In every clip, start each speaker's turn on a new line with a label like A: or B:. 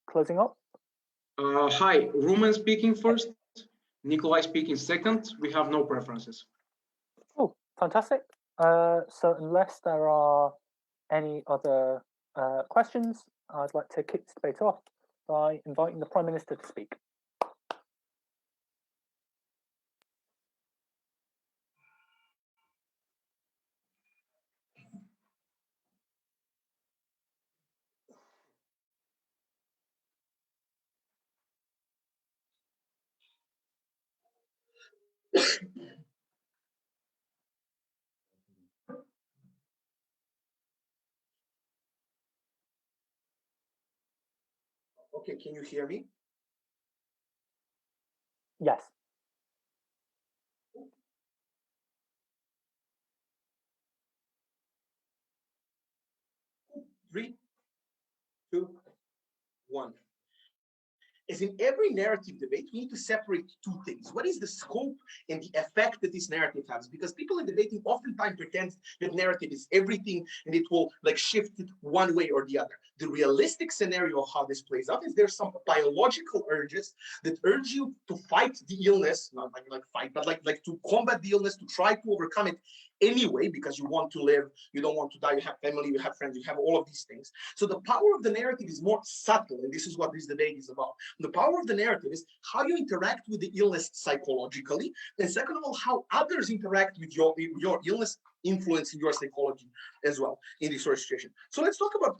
A: closing up?
B: Hi, Rumen speaking first, Nikolay speaking second. We have no preferences.
A: Oh, fantastic. So unless there are any other questions, I'd like to kick this debate off by inviting the Prime Minister to speak.
C: Okay, can you hear me?
A: Yes.
C: Three, two, one. As in every narrative debate, we need to separate two things. What is the scope and the effect that this narrative has? Because people in debating oftentimes pretend that narrative is everything and it will like shift it one way or the other. The realistic scenario of how this plays out is there's some biological urges that urge you to fight the illness, not like fight, but like to combat the illness, to try to overcome it anyway, because you want to live, you don't want to die, you have family, you have friends, you have all of these things. So the power of the narrative is more subtle, and this is what this debate is about. The power of the narrative is how you interact with the illness psychologically, and second of all, how others interact with your illness, influencing your psychology as well in this sort of situation. So let's talk about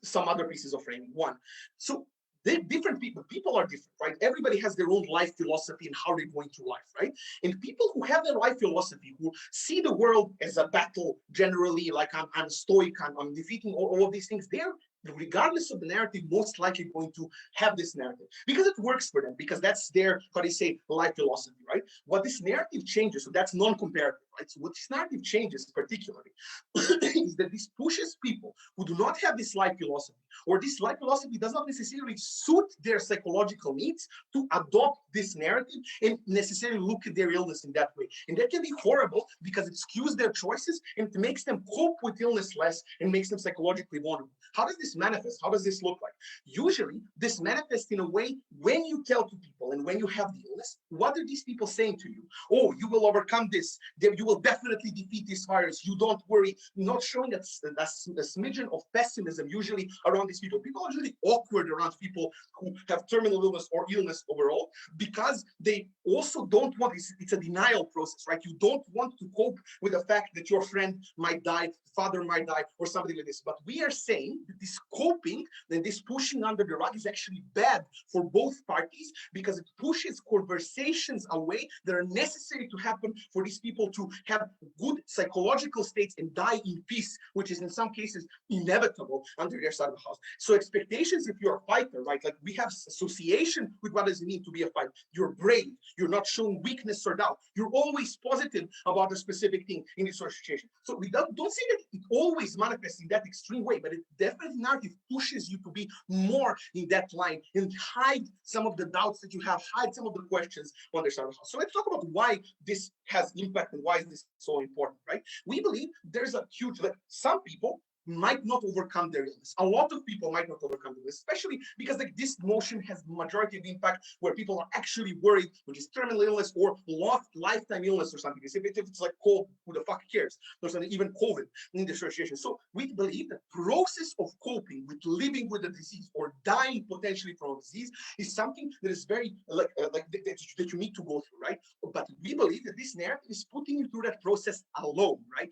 C: some other pieces of framing. One, so different people are different, right? Everybody has their own life philosophy and how they're going through life, right? And people who have their life philosophy, who see the world as a battle, generally, like I'm stoic, I'm defeating all of these things, they're, regardless of the narrative, most likely going to have this narrative because it works for them, because that's their, how do you say, life philosophy, right? What this narrative changes, so that's non-comparative, right? So what this narrative changes particularly is that this pushes people who do not have this life philosophy, or this life philosophy does not necessarily suit their psychological needs, to adopt this narrative and necessarily look at their illness in that way. And that can be horrible because it skews their choices and it makes them cope with illness less and makes them psychologically vulnerable. How does this manifest? How does this look like? Usually, this manifests in a way when you tell to people and when you have the illness, what are these people saying to you? Oh, you will overcome this. You will definitely defeat this virus. You don't worry. Not showing a smidgen of pessimism usually around these people. People are usually awkward around people who have terminal illness or illness overall because they also don't want, it's a denial process, right? You don't want to cope with the fact that your friend might die, father might die, or something like this. But we are saying that this coping and this pushing under the rug is actually bad for both parties because it pushes conversations away that are necessary to happen for these people to have good psychological states and die in peace, which is in some cases inevitable under their side of the house. So expectations, if you're a fighter, right? Like we have association with what does it mean to be a fighter. You're brave. You're not showing weakness or doubt. You're always positive about a specific thing in this sort of situation. So we don't say that it always manifests in that extreme way, but it definitely narrative pushes you to be more in that line and hide some of the doubts that you have, hide some of the questions on their side of the house. So let's talk about why this has impact and why is this so important, right? We believe there's a huge, like some people might not overcome their illness. A lot of people might not overcome their illness, especially because like this motion has the majority of the impact where people are actually worried, which is terminal illness or lost lifetime illness or something. If it's like cold, who the fuck cares? There's even COVID in this situation. So we believe the process of coping with living with a disease or dying potentially from a disease is something that is very that you need to go through, right? But we believe that this narrative is putting you through that process alone, right?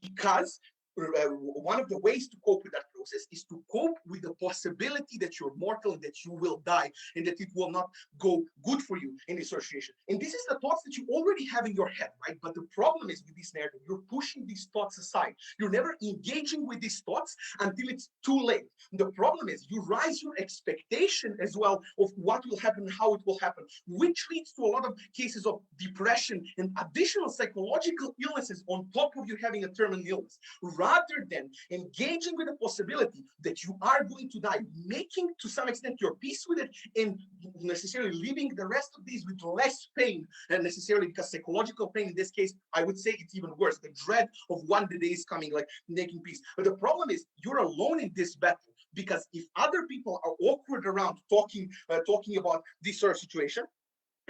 C: Because one of the ways to cope with that process is to cope with the possibility that you're mortal and that you will die and that it will not go good for you in this situation. And this is the thoughts that you already have in your head, right? But the problem is with this narrative, you're pushing these thoughts aside. You're never engaging with these thoughts until it's too late. The problem is you rise your expectation as well of what will happen, how it will happen, which leads to a lot of cases of depression and additional psychological illnesses on top of you having a terminal illness. Rather than engaging with the possibility that you are going to die, making to some extent your peace with it, and necessarily living the rest of these with less pain, and necessarily because psychological pain in this case, I would say it's even worse. The dread of one day is coming, like making peace. But the problem is you're alone in this battle. because if other people are awkward around talking about this sort of situation,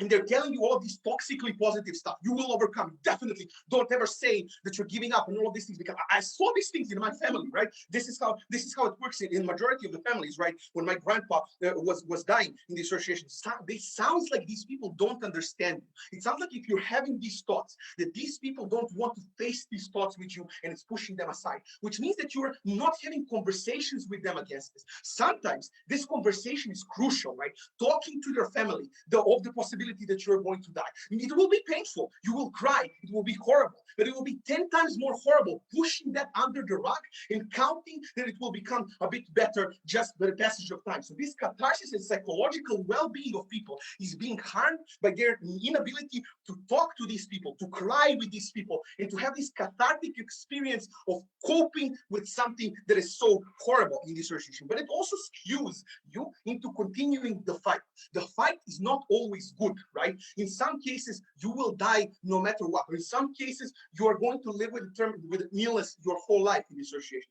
C: and they're telling you all of this toxically positive stuff, you will overcome, definitely. Don't ever say that you're giving up and all of these things, because I saw these things in my family, right? This is how it works in majority of the families, right? When my grandpa was dying in the association, it sounds like these people don't understand. It sounds like if you're having these thoughts, that these people don't want to face these thoughts with you, and it's pushing them aside, which means that you're not having conversations with them against this. Sometimes this conversation is crucial, right? Talking to your family of the possibility that you're going to die. It will be painful. You will cry. It will be horrible, but it will be 10 times more horrible pushing that under the rug and counting that it will become a bit better just by the passage of time. So this catharsis and psychological well-being of people is being harmed by their inability to talk to these people, to cry with these people, and to have this cathartic experience of coping with something that is so horrible in this situation. But it also skews you into continuing the fight. The fight is not always good, right? In some cases, you will die no matter what. Or in some cases, you are going to live with illness your whole life in this situation.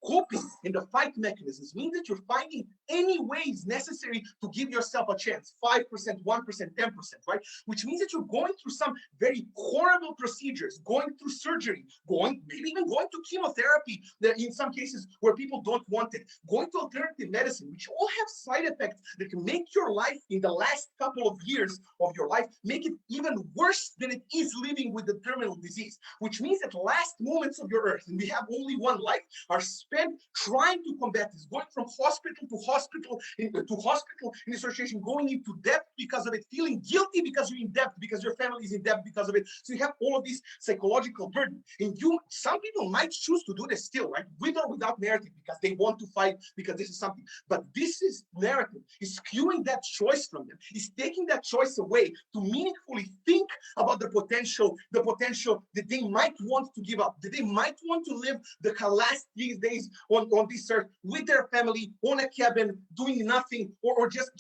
C: Coping in the fight mechanisms means that you're finding any ways necessary to give yourself a chance, 5%, 1%, 10%, right? Which means that you're going through some very horrible procedures, going through surgery, maybe even going to chemotherapy, in some cases where people don't want it, going to alternative medicine, which all have side effects that can make your life in the last couple of years of your life, make it even worse than it is living with the terminal disease, which means that last moments of your earth, and we have only one life, are spent trying to combat this, going from hospital to hospital in association, going into debt because of it, feeling guilty because you're in debt, because your family is in debt because of it. So you have all of these psychological burden. And some people might choose to do this still, right? With or without narrative, because they want to fight, because this is something. But this is narrative, is skewing that choice from them, is taking that choice away to meaningfully think about the potential that they might want to give up, that they might want to live the last days on this earth with their family, on a cabin, doing nothing, or just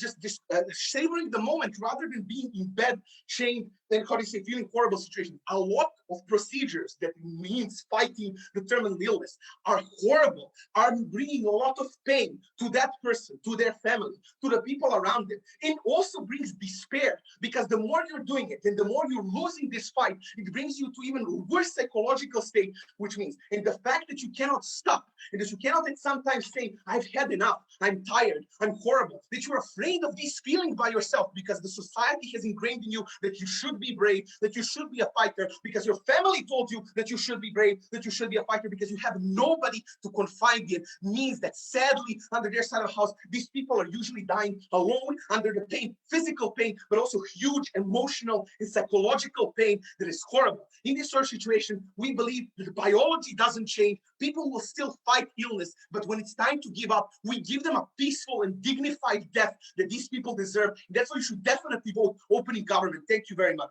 C: savoring the moment rather than being in bed, chained, and feeling horrible situation. A lot of procedures that means fighting the terminal illness are horrible, are bringing a lot of pain to that person, to their family, to the people around them, and also brings despair, because the more you're doing it and the more you're losing this fight, it brings you to even worse psychological state, which means, and the fact that you cannot stop, and that you cannot at some time say, I've had enough, I'm tired, I'm horrible, that you're afraid of this feeling by yourself, because the society has ingrained in you that you should be brave, that you should be a fighter, because your family told you that you should be brave, that you should be a fighter, because you have nobody to confide in, means that sadly, under their side of the house, these people are usually dying alone under the pain, physical pain, but also huge emotional and psychological pain that is horrible. In this sort of situation, we believe that the biology doesn't change. People will still fight illness, but when it's time to give up, we give them a peaceful and dignified death that these people deserve. That's why you should definitely vote opening government. Thank you very much.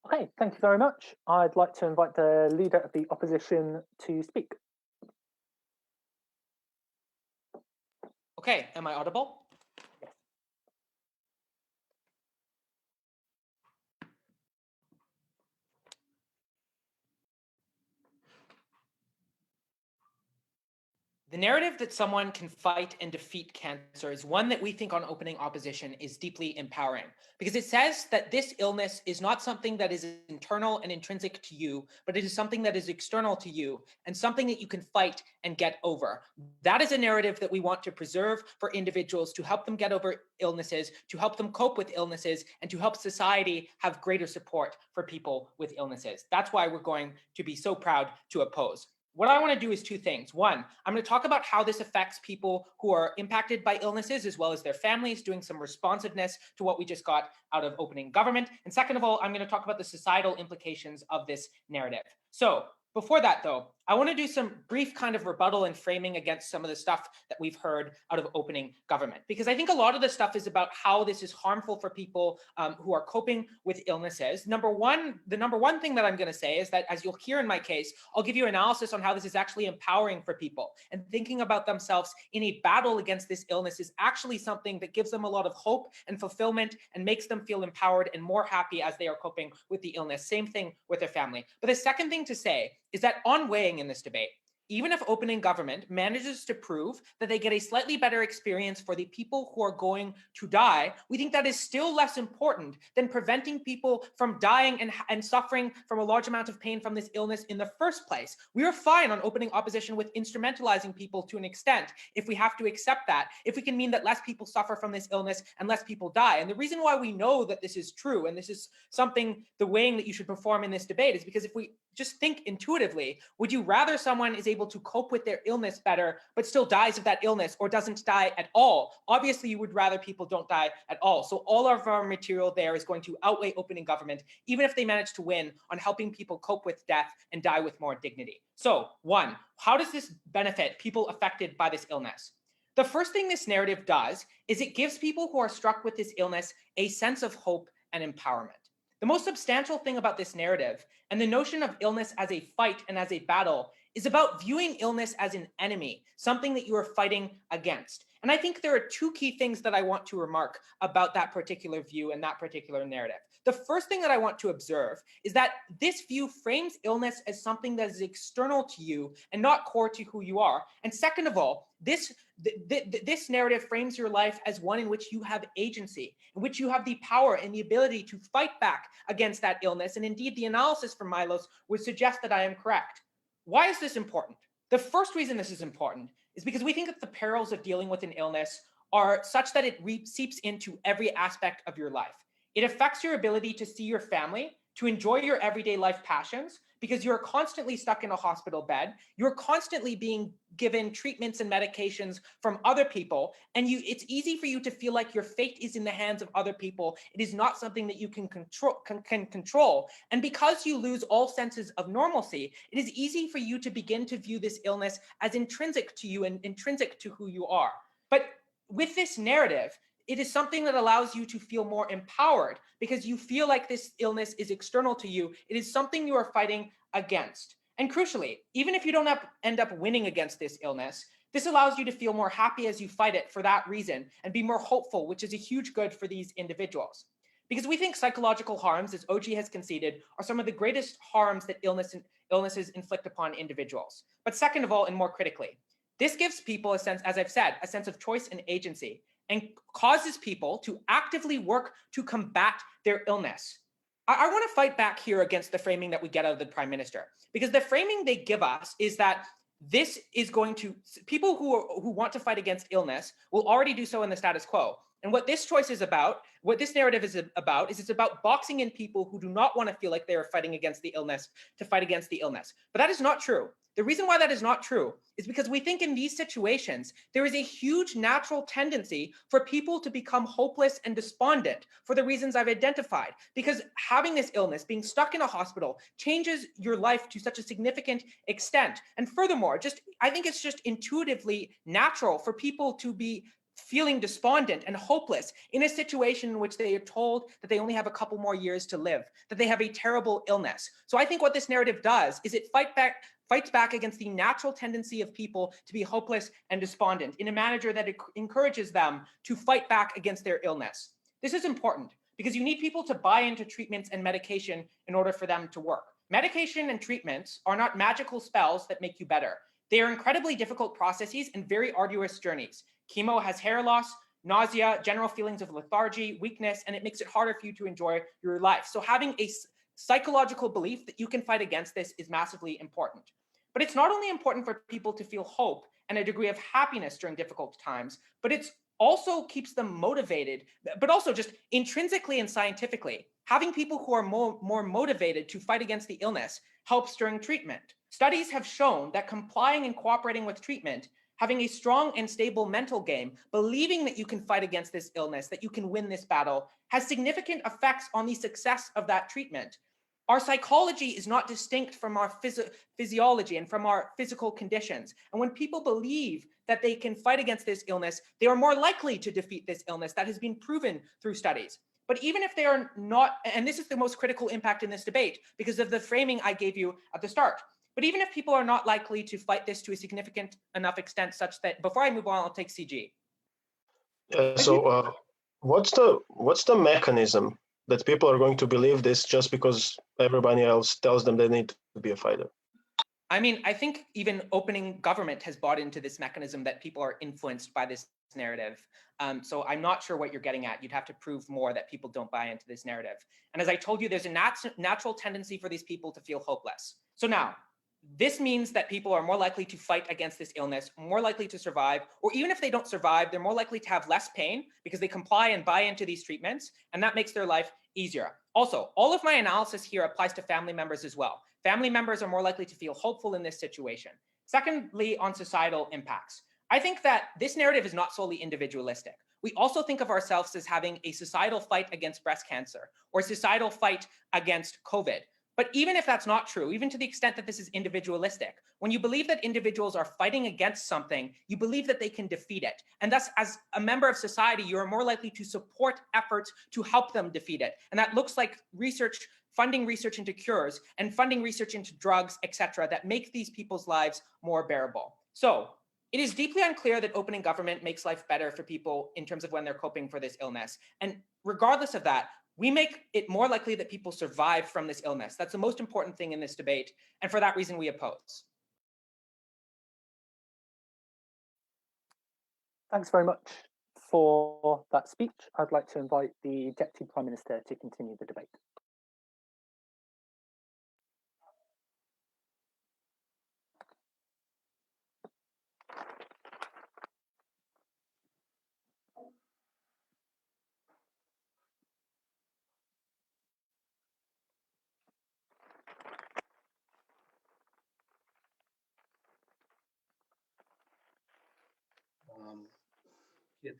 A: Okay, thank you very much. I'd like to invite the leader of the opposition to speak.
D: Okay, am I audible?
A: Yes.
D: The narrative that someone can fight and defeat cancer is one that we think on Opening Opposition is deeply empowering, because it says that this illness is not something that is internal and intrinsic to you, but it is something that is external to you and something that you can fight and get over. That is a narrative that we want to preserve for individuals, to help them get over illnesses, to help them cope with illnesses, and to help society have greater support for people with illnesses. That's why we're going to be so proud to oppose. What I want to do is two things. One, I'm going to talk about how this affects people who are impacted by illnesses, as well as their families, doing some responsiveness to what we just got out of opening government. And second of all, I'm going to talk about the societal implications of this narrative. So before that, though, I want to do some brief kind of rebuttal and framing against some of the stuff that we've heard out of opening government, because I think a lot of the stuff is about how this is harmful for people who are coping with illnesses. The number one thing that I'm going to say is that, as you'll hear in my case, I'll give you analysis on how this is actually empowering for people, and thinking about themselves in a battle against this illness is actually something that gives them a lot of hope and fulfillment and makes them feel empowered and more happy as they are coping with the illness. Same thing with their family. But the second thing to say is that on weighing, saying in this debate. Even if opening government manages to prove that they get a slightly better experience for the people who are going to die, we think that is still less important than preventing people from dying and suffering from a large amount of pain from this illness in the first place. We are fine on opening opposition with instrumentalizing people to an extent if we have to accept that, if we can mean that less people suffer from this illness and less people die. And the reason why we know that this is true, and this is something, the weighing that you should perform in this debate, is because if we just think intuitively, would you rather someone is able to cope with their illness better, but still dies of that illness or doesn't die at all? Obviously, you would rather people don't die at all. So all of our material there is going to outweigh opening government, even if they manage to win on helping people cope with death and die with more dignity. So 1, how does this benefit people affected by this illness? The first thing this narrative does is it gives people who are struck with this illness a sense of hope and empowerment. The most substantial thing about this narrative and the notion of illness as a fight and as a battle is about viewing illness as an enemy, something that you are fighting against. And I think there are 2 key things that I want to remark about that particular view and that particular narrative. The first thing that I want to observe is that this view frames illness as something that is external to you and not core to who you are. And second of all, this narrative frames your life as one in which you have agency, in which you have the power and the ability to fight back against that illness. And indeed, the analysis from Milos would suggest that I am correct. Why is this important? The first reason this is important is because we think that the perils of dealing with an illness are such that it seeps into every aspect of your life. It affects your ability to see your family, to enjoy your everyday life passions, because you're constantly stuck in a hospital bed. You're constantly being given treatments and medications from other people, and it's easy for you to feel like your fate is in the hands of other people. It is not something that you can control. And because you lose all senses of normalcy, it is easy for you to begin to view this illness as intrinsic to you and intrinsic to who you are. But with this narrative, it is something that allows you to feel more empowered because you feel like this illness is external to you. It is something you are fighting against. And crucially, even if you don't end up winning against this illness, this allows you to feel more happy as you fight it for that reason and be more hopeful, which is a huge good for these individuals. Because we think psychological harms, as OG has conceded, are some of the greatest harms that illnesses inflict upon individuals. But second of all, and more critically, this gives people a sense, as I've said, a sense of choice and agency, and causes people to actively work to combat their illness. I want to fight back here against the framing that we get out of the Prime Minister, because the framing they give us is that this is going to, people who want to fight against illness will already do so in the status quo. And what this choice is about, what this narrative is about, is it's about boxing in people who do not want to feel like they are fighting against the illness to fight against the illness. But that is not true. The reason why that is not true is because we think in these situations, there is a huge natural tendency for people to become hopeless and despondent for the reasons I've identified. Because having this illness, being stuck in a hospital, changes your life to such a significant extent. And furthermore, I think it's just intuitively natural for people to be feeling despondent and hopeless in a situation in which they are told that they only have a couple more years to live, that they have a terrible illness. So I think what this narrative does is it fights back against the natural tendency of people to be hopeless and despondent in a manner that encourages them to fight back against their illness. This is important because you need people to buy into treatments and medication in order for them to work. Medication and treatments are not magical spells that make you better. They are incredibly difficult processes and very arduous journeys. Chemo has hair loss, nausea, general feelings of lethargy, weakness, and it makes it harder for you to enjoy your life. So having a psychological belief that you can fight against this is massively important. But it's not only important for people to feel hope and a degree of happiness during difficult times, but it also keeps them motivated, but also just intrinsically and scientifically. Having people who are more motivated to fight against the illness helps during treatment. Studies have shown that complying and cooperating with treatment, having a strong and stable mental game, believing that you can fight against this illness, that you can win this battle, has significant effects on the success of that treatment. Our psychology is not distinct from our physiology and from our physical conditions. And when people believe that they can fight against this illness, they are more likely to defeat this illness. That has been proven through studies. But even if they are not, and this is the most critical impact in this debate because of the framing I gave you at the start, but even if people are not likely to fight this to a significant enough extent such that, before I move on, I'll take CG.
E: So what's the mechanism that people are going to believe this just because everybody else tells them they need to be a fighter?
D: I mean, I think even opening government has bought into this mechanism that people are influenced by this narrative. So I'm not sure what you're getting at. You'd have to prove more that people don't buy into this narrative. And as I told you, there's a natural tendency for these people to feel hopeless. So now, this means that people are more likely to fight against this illness, more likely to survive, or even if they don't survive, they're more likely to have less pain because they comply and buy into these treatments, and that makes their life easier. Also, all of my analysis here applies to family members as well. Family members are more likely to feel hopeful in this situation. Secondly, on societal impacts. I think that this narrative is not solely individualistic. We also think of ourselves as having a societal fight against breast cancer or a societal fight against COVID. But even if that's not true, even to the extent that this is individualistic, when you believe that individuals are fighting against something, you believe that they can defeat it. And thus, as a member of society, you are more likely to support efforts to help them defeat it. And that looks like research, funding research into cures and funding research into drugs, etc., that make these people's lives more bearable. So it is deeply unclear that opening government makes life better for people in terms of when they're coping for this illness. And regardless of that, we make it more likely that people survive from this illness. That's the most important thing in this debate. And for that reason, we oppose.
A: Thanks very much for that speech. I'd like to invite the Deputy Prime Minister to continue the debate.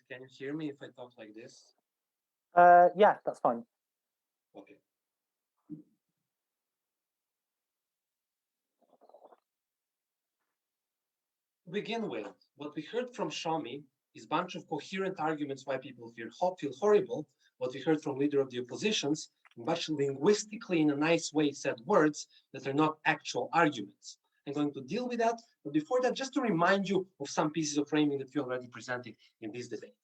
F: Can you hear me if I talk like this?
A: Yeah, that's fine.
F: Okay. To begin with, what we heard from Shami is a bunch of coherent arguments why people feel horrible. What we heard from leader of the oppositions, much linguistically in a nice way said words that are not actual arguments. I'm going to deal with that, but before that, just to remind you of some pieces of framing that we already presented in this debate.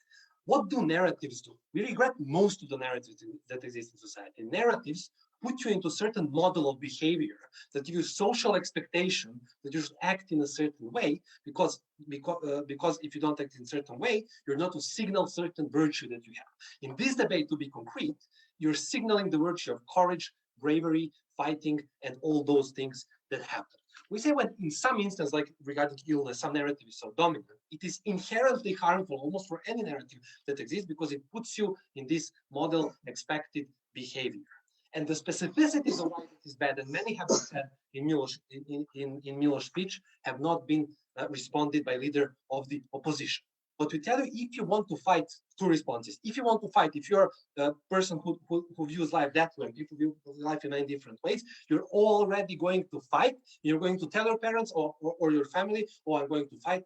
F: What do narratives do? We regret most of the narratives that exist in society. Narratives put you into a certain model of behavior that give you social expectation that you should act in a certain way because if you don't act in a certain way, you're not to signal certain virtue that you have. In this debate, to be concrete, you're signaling the virtue of courage, bravery, fighting, and all those things that happen. We say when in some instance, like regarding illness, some narrative is so dominant, it is inherently harmful almost for any narrative that exists because it puts you in this model expected behavior. And the specificities of why it is bad, and many have been said in Milos' speech, have not been responded by leader of the opposition. But we tell you, if you want to fight, two responses. If you want to fight, if you're a person who views life that way, people view life in many different ways, you're already going to fight. You're going to tell your parents or your family, oh, I'm going to fight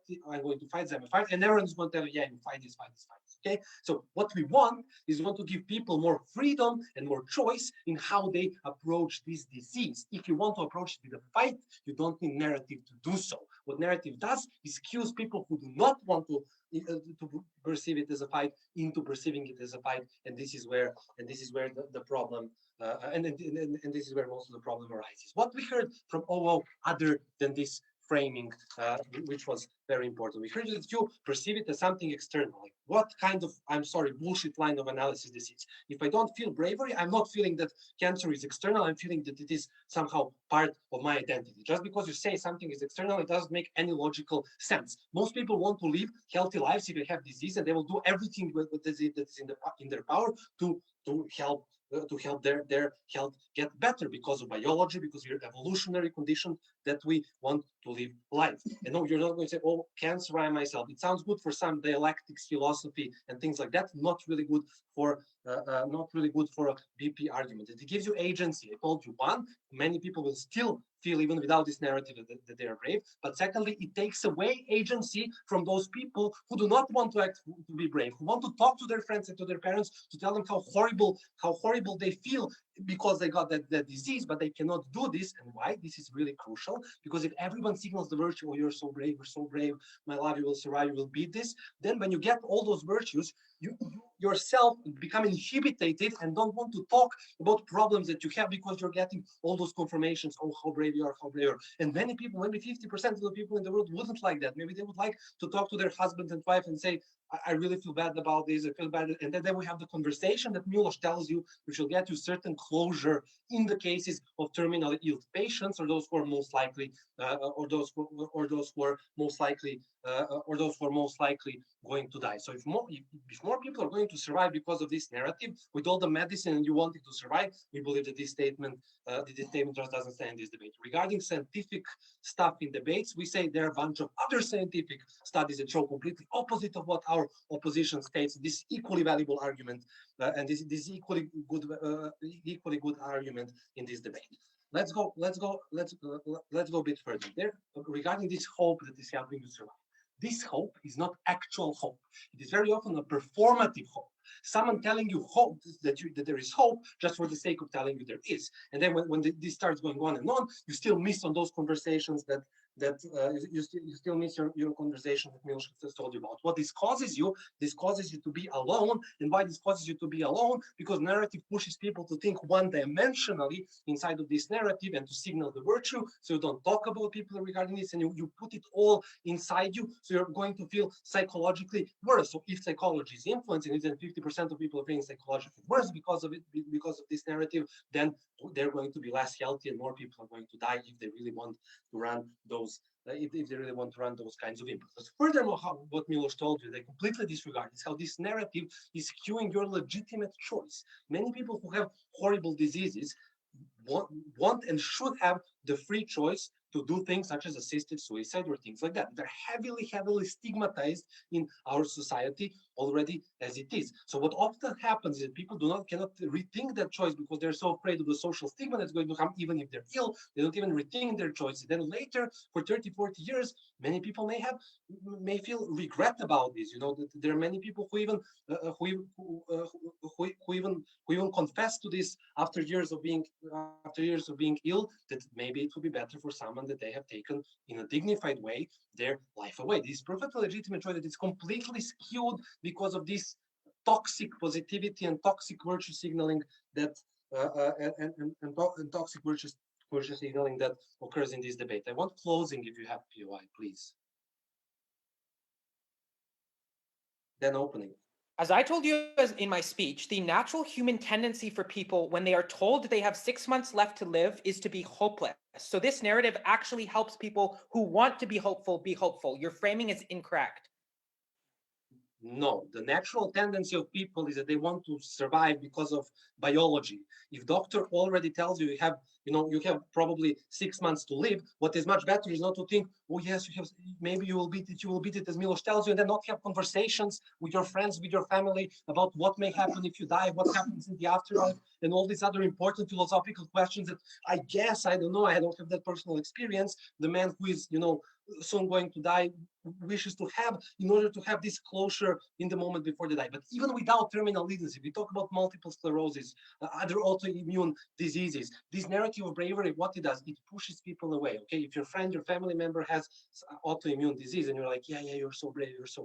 F: them, and everyone's going to tell you, yeah, you fight this. Okay, so what we want is we want to give people more freedom and more choice in how they approach this disease. If you want to approach it with a fight, you don't need narrative to do so. What narrative does is cues people who do not want to perceive it as a fight into perceiving it as a fight, and this is where the problem and this is where most of the problem arises. What we heard from OO other than this framing, which was very important. We heard that you perceive it as something external. Like what kind of, I'm sorry, bullshit line of analysis this is. If I don't feel bravery, I'm not feeling that cancer is external. I'm feeling that it is somehow part of my identity. Just because you say something is external, it doesn't make any logical sense. Most people want to live healthy lives if they have disease, and they will do everything that is in their power to help their health get better because of biology, because we're evolutionary conditioned that we want to live life. And no, you're not going to say, oh, cancer I myself. It sounds good for some dialectics philosophy and things like that. Not really good for a BP argument. It gives you agency. I told you, one, many people will still feel even without this narrative that they are brave. But secondly, it takes away agency from those people who do not want to be brave, who want to talk to their friends and to their parents to tell them how horrible they feel because they got that disease, but they cannot do this. And why? This is really crucial, because if everyone signals the virtue, oh, you're so brave, my love, you will survive, you will beat this, then when you get all those virtues, you yourself become inhibited and don't want to talk about problems that you have, because you're getting all those confirmations, oh, how brave you are, how brave you are. And many people, maybe 50% of the people in the world wouldn't like that. Maybe they would like to talk to their husband and wife and say, I really feel bad about this, I feel bad. And then we have the conversation that Milos tells you, which will get you certain closure in the cases of terminally ill patients, or those who are most likely, or those who are most likely going to die. So if more people are going to survive because of this narrative, with all the medicine you wanted to survive, we believe that this statement just doesn't stand in this debate. Regarding scientific stuff in debates, we say there are a bunch of other scientific studies that show completely opposite of what our opposition states. This equally valuable argument, and this equally good argument in this debate. Let's go a bit further. There, regarding this hope that is helping you survive. This hope is not actual hope. It is very often a performative hope. Someone telling you hope that there is hope just for the sake of telling you there is. And then when this starts going on and on, you still miss on those conversations you still miss your conversation that Milos just told you about. What this causes you to be alone. And why this causes you to be alone? Because narrative pushes people to think one-dimensionally inside of this narrative and to signal the virtue. So you don't talk about people regarding this, and you put it all inside you. So you're going to feel psychologically worse. So if psychology is influencing it, then 50% of people are feeling psychologically worse because of it, because of this narrative, then they're going to be less healthy, and more people are going to die if they really want to run those kinds of impulses. Furthermore, what Milos told you, they completely disregard is how this narrative is skewing your legitimate choice. Many people who have horrible diseases want and should have the free choice to do things such as assisted suicide or things like that. They're heavily stigmatized in our society already as it is. So what often happens is that people cannot rethink that choice because they're so afraid of the social stigma that's going to come. Even if they're ill, they don't even rethink their choices. Then later, for 30, 40 years, many people may feel regret about this. You know, that there are many people who even confess to this after years of being ill, that maybe it would be better for someone that they have taken in a dignified way their life away. This is perfectly legitimate choice that is completely skewed because of this toxic positivity and toxic virtue signaling that and toxic virtue signaling that occurs in this debate. I want closing if you have POI, please. Then opening.
D: As I told you in my speech, the natural human tendency for people when they are told they have 6 months left to live is to be hopeless. So this narrative actually helps people who want to be hopeful be hopeful. Your framing is incorrect.
F: No, the natural tendency of people is that they want to survive because of biology. If doctor already tells you you have probably 6 months to live, what is much better is not to think, oh yes, maybe you will beat it as Milos tells you, and then not have conversations with your friends, with your family about what may happen if you die, what happens in the afterlife, and all these other important philosophical questions that I don't know, I don't have that personal experience. The man who is, soon going to die wishes to have in order to have this closure in the moment before they die. But even without terminal illness, if we talk about multiple sclerosis, other autoimmune diseases, this narrative of bravery, what it does, it pushes people away. Okay, if your friend, your family member has autoimmune disease, and you're like, yeah, you're so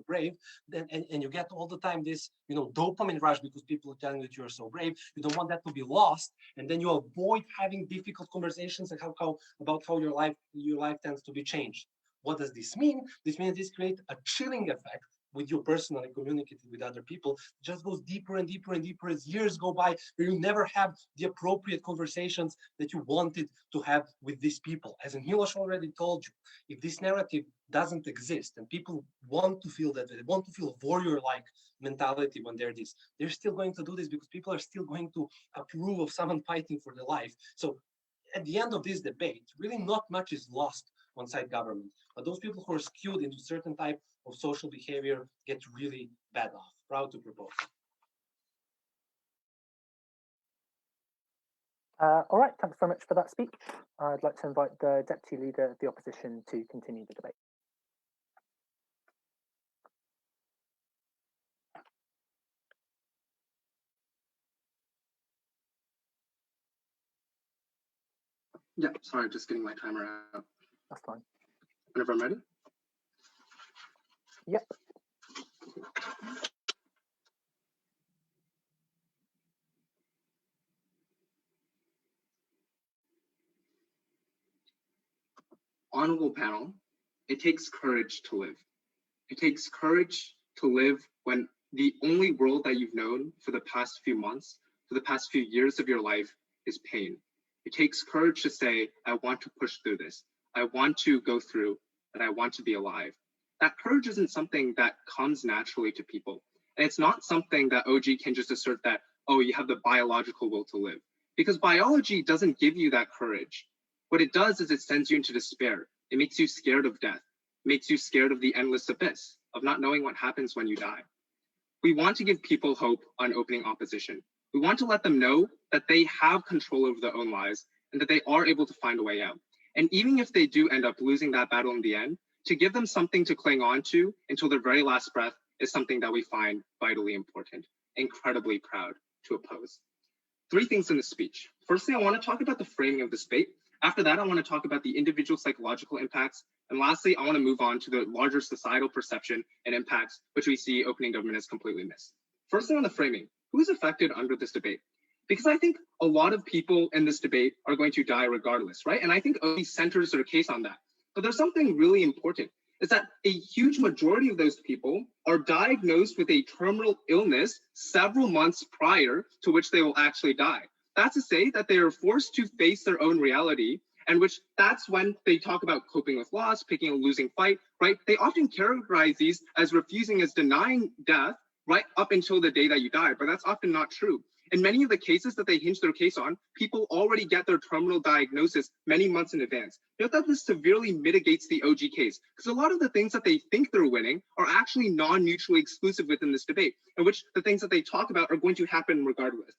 F: brave, then and you get all the time this, dopamine rush because people are telling you that you're so brave. You don't want that to be lost, and then you avoid having difficult conversations and about how your life tends to be changed. What does this mean? This means this creates a chilling effect with you personally communicating with other people. It just goes deeper and deeper and deeper as years go by, where you never have the appropriate conversations that you wanted to have with these people. As Milos already told you, if this narrative doesn't exist and people want to feel that, they want to feel warrior-like mentality when they're still going to do this because people are still going to approve of someone fighting for their life. So at the end of this debate, really not much is lost on side government, but those people who are skewed into certain type of social behavior get really bad off. Proud to propose.
A: All right, thanks very much for that speech. I'd like to invite the Deputy Leader of the Opposition to continue the debate.
G: Yeah, sorry, just getting my timer out.
A: That's fine.
G: Whenever I'm ready.
A: Yep.
G: Honorable panel, it takes courage to live. It takes courage to live when the only world that you've known for the past few months, for the past few years of your life is pain. It takes courage to say, I want to push through this. I want to go through, and I want to be alive. That courage isn't something that comes naturally to people. And it's not something that OG can just assert that, oh, you have the biological will to live. Because biology doesn't give you that courage. What it does is it sends you into despair. It makes you scared of death. It makes you scared of the endless abyss, of not knowing what happens when you die. We want to give people hope on opening opposition. We want to let them know that they have control over their own lives and that they are able to find a way out. And even if they do end up losing that battle in the end, to give them something to cling on to until their very last breath is something that we find vitally important, incredibly proud to oppose. 3 things in the speech. Firstly, I want to talk about the framing of this debate. After that, I want to talk about the individual psychological impacts. And lastly, I want to move on to the larger societal perception and impacts, which we see opening government has completely missed. Firstly, on the framing, who is affected under this debate? Because I think a lot of people in this debate are going to die regardless, right? And I think OG centers their case on that. But there's something really important, is that a huge majority of those people are diagnosed with a terminal illness several months prior to which they will actually die. That's to say that they are forced to face their own reality, and which that's when they talk about coping with loss, picking a losing fight, right? They often characterize these as refusing, as denying death, right up until the day that you die, but that's often not true. In many of the cases that they hinge their case on, people already get their terminal diagnosis many months in advance. Note that this severely mitigates the OG case, because a lot of the things that they think they're winning are actually non-mutually exclusive within this debate, in which the things that they talk about are going to happen regardless,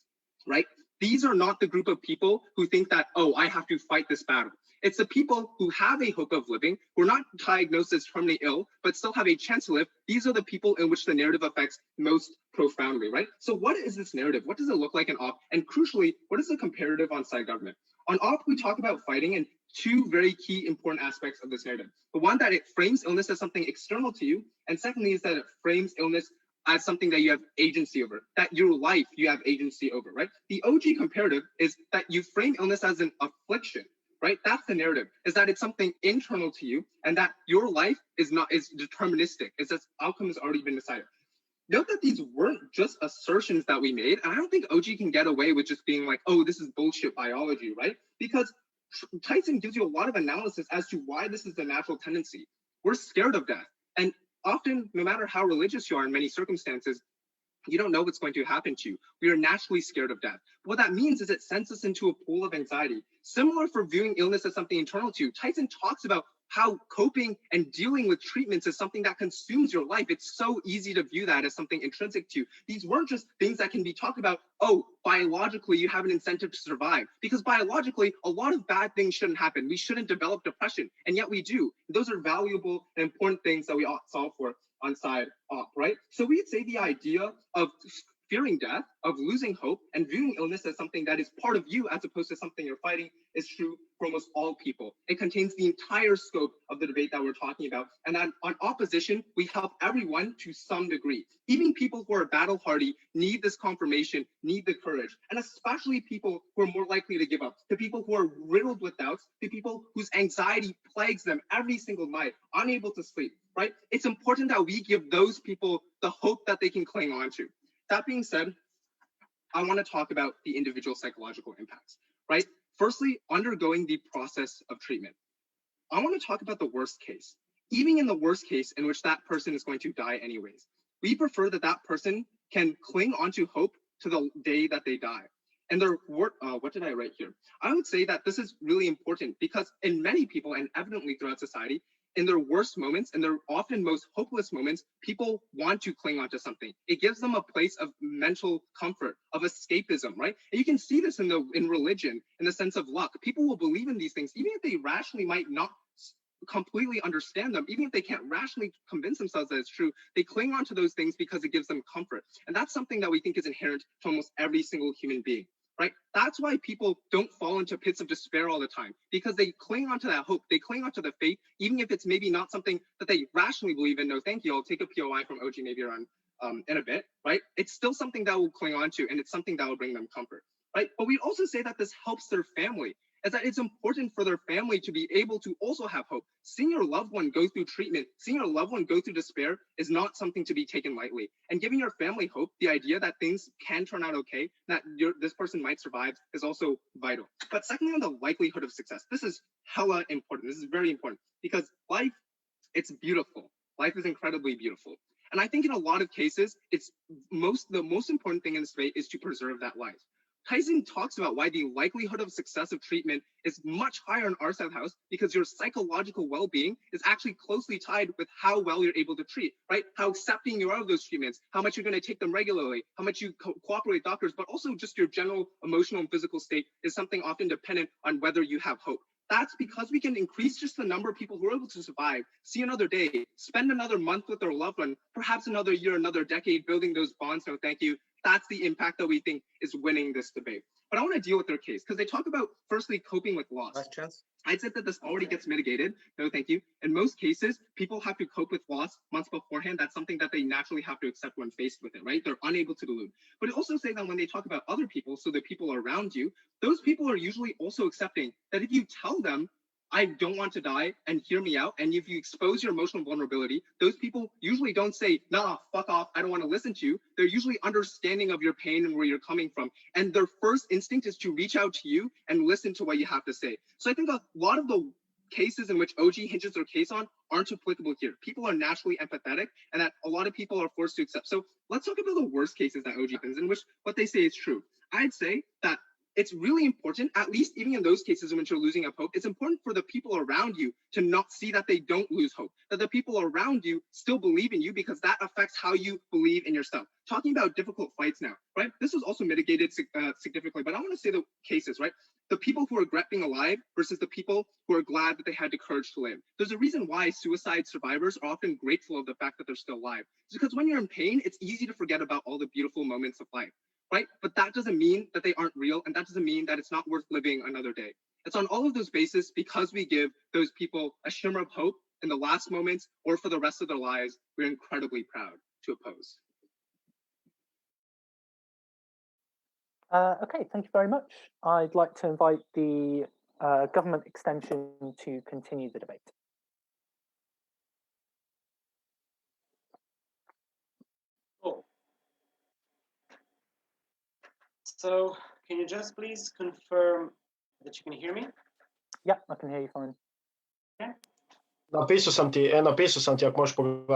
G: right? These are not the group of people who think that, oh, I have to fight this battle. It's the people who have a hope of living, who are not diagnosed as terminally ill, but still have a chance to live. These are the people in which the narrative affects most profoundly, right? So what is this narrative? What does it look like in OP? And crucially, what is the comparative on side government? On OP, we talk about fighting in 2 very key important aspects of this narrative. The one, that it frames illness as something external to you, and secondly is that it frames illness as something that you have agency over, that your life you have agency over, right? The OG comparative is that you frame illness as an affliction, right? That's the narrative, is that it's something internal to you and that your life is deterministic, is that outcome has already been decided. Note that these weren't just assertions that we made, and I don't think OG can get away with just being like, oh, this is bullshit biology, right? Because Tyson gives you a lot of analysis as to why this is the natural tendency. We're scared of death, and often, no matter how religious you are in many circumstances, you don't know what's going to happen to you. We are naturally scared of death. But what that means is it sends us into a pool of anxiety. Similar for viewing illness as something internal to you. Tyson talks about how coping and dealing with treatments is something that consumes your life. It's so easy to view that as something intrinsic to you. These weren't just things that can be talked about, oh, biologically you have an incentive to survive. Because biologically, a lot of bad things shouldn't happen. We shouldn't develop depression, and yet we do. Those are valuable and important things that we ought to solve for on side op, right? So we'd say the idea of fearing death, of losing hope, and viewing illness as something that is part of you as opposed to something you're fighting is true for almost all people. It contains the entire scope of the debate that we're talking about. And on opposition, we help everyone to some degree. Even people who are battle hardy need this confirmation, need the courage, and especially people who are more likely to give up, to people who are riddled with doubts, to people whose anxiety plagues them every single night, unable to sleep, right? It's important that we give those people the hope that they can cling on to. That being said, I want to talk about the individual psychological impacts, right? Firstly, undergoing the process of treatment. I want to talk about the worst case. Even in the worst case in which that person is going to die anyways, we prefer that that person can cling onto hope to the day that they die. And what did I write here? I would say that this is really important because in many people, and evidently throughout society, in their worst moments, in their often most hopeless moments, people want to cling onto something. It gives them a place of mental comfort, of escapism, right? And you can see this in religion, in the sense of luck. People will believe in these things, even if they rationally might not completely understand them, even if they can't rationally convince themselves that it's true, they cling on to those things because it gives them comfort. And that's something that we think is inherent to almost every single human being, right? That's why people don't fall into pits of despair all the time, because they cling onto that hope. They cling onto the faith, even if it's maybe not something that they rationally believe in. No, thank you. I'll take a POI from OG maybe around in a bit, right? It's still something that will cling on to, and it's something that will bring them comfort, right? But we also say that this helps their family, is that it's important for their family to be able to also have hope. Seeing your loved one go through treatment, seeing your loved one go through despair is not something to be taken lightly. And giving your family hope, the idea that things can turn out okay, that this person might survive, is also vital. But secondly, on the likelihood of success, this is hella important. This is very important, because life, it's beautiful. Life is incredibly beautiful. And I think in a lot of cases, it's the most important thing in this debate is to preserve that life. Tyson talks about why the likelihood of success of treatment is much higher in our South House, because your psychological well-being is actually closely tied with how well you're able to treat, right? How accepting you are of those treatments, how much you're going to take them regularly, how much you cooperate with doctors, but also just your general emotional and physical state is something often dependent on whether you have hope. That's because we can increase just the number of people who are able to survive, see another day, spend another month with their loved one, perhaps another year, another decade, building those bonds. No, thank you. That's the impact that we think is winning this debate. But I want to deal with their case, because they talk about, firstly, coping with loss.
C: Last chance.
G: I'd say that this already gets mitigated. No, thank you. In most cases, people have to cope with loss months beforehand. That's something that they naturally have to accept when faced with it, right? They're unable to delude. But it also say that when they talk about other people, so the people around you, those people are usually also accepting that if you tell them, I don't want to die, and hear me out, and if you expose your emotional vulnerability, those people usually don't say, nah, fuck off, I don't want to listen to you. They're usually understanding of your pain and where you're coming from. And their first instinct is to reach out to you and listen to what you have to say. So I think a lot of the cases in which OG hinges their case on aren't applicable here. People are naturally empathetic, and that a lot of people are forced to accept. So let's talk about the worst cases that OG happens, in which what they say is true. I'd say that it's really important, at least even in those cases in which you're losing up hope, it's important for the people around you to not see that they don't lose hope, that the people around you still believe in you, because that affects how you believe in yourself. Talking about difficult fights now, right? This was also mitigated significantly, but I want to say the cases, right? The people who regret being alive versus the people who are glad that they had the courage to live. There's a reason why suicide survivors are often grateful of the fact that they're still alive. It's because when you're in pain, it's easy to forget about all the beautiful moments of life. Right? But that doesn't mean that they aren't real, and that doesn't mean that it's not worth living another day. It's on all of those bases, because we give those people a shimmer of hope in the last moments or for the rest of their lives, we're incredibly proud to oppose.
A: Okay, thank you very much. I'd like to invite the government extension to continue the debate.
H: Cool. So can you just please confirm that you can hear me?
A: Yeah, I can hear you fine.
E: Napisao sam ti ako možeš pogledati.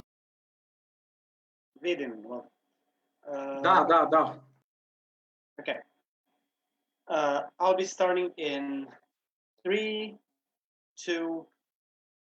H: Vidim. Well,
B: Da.
H: okay. I'll be starting in 3, 2,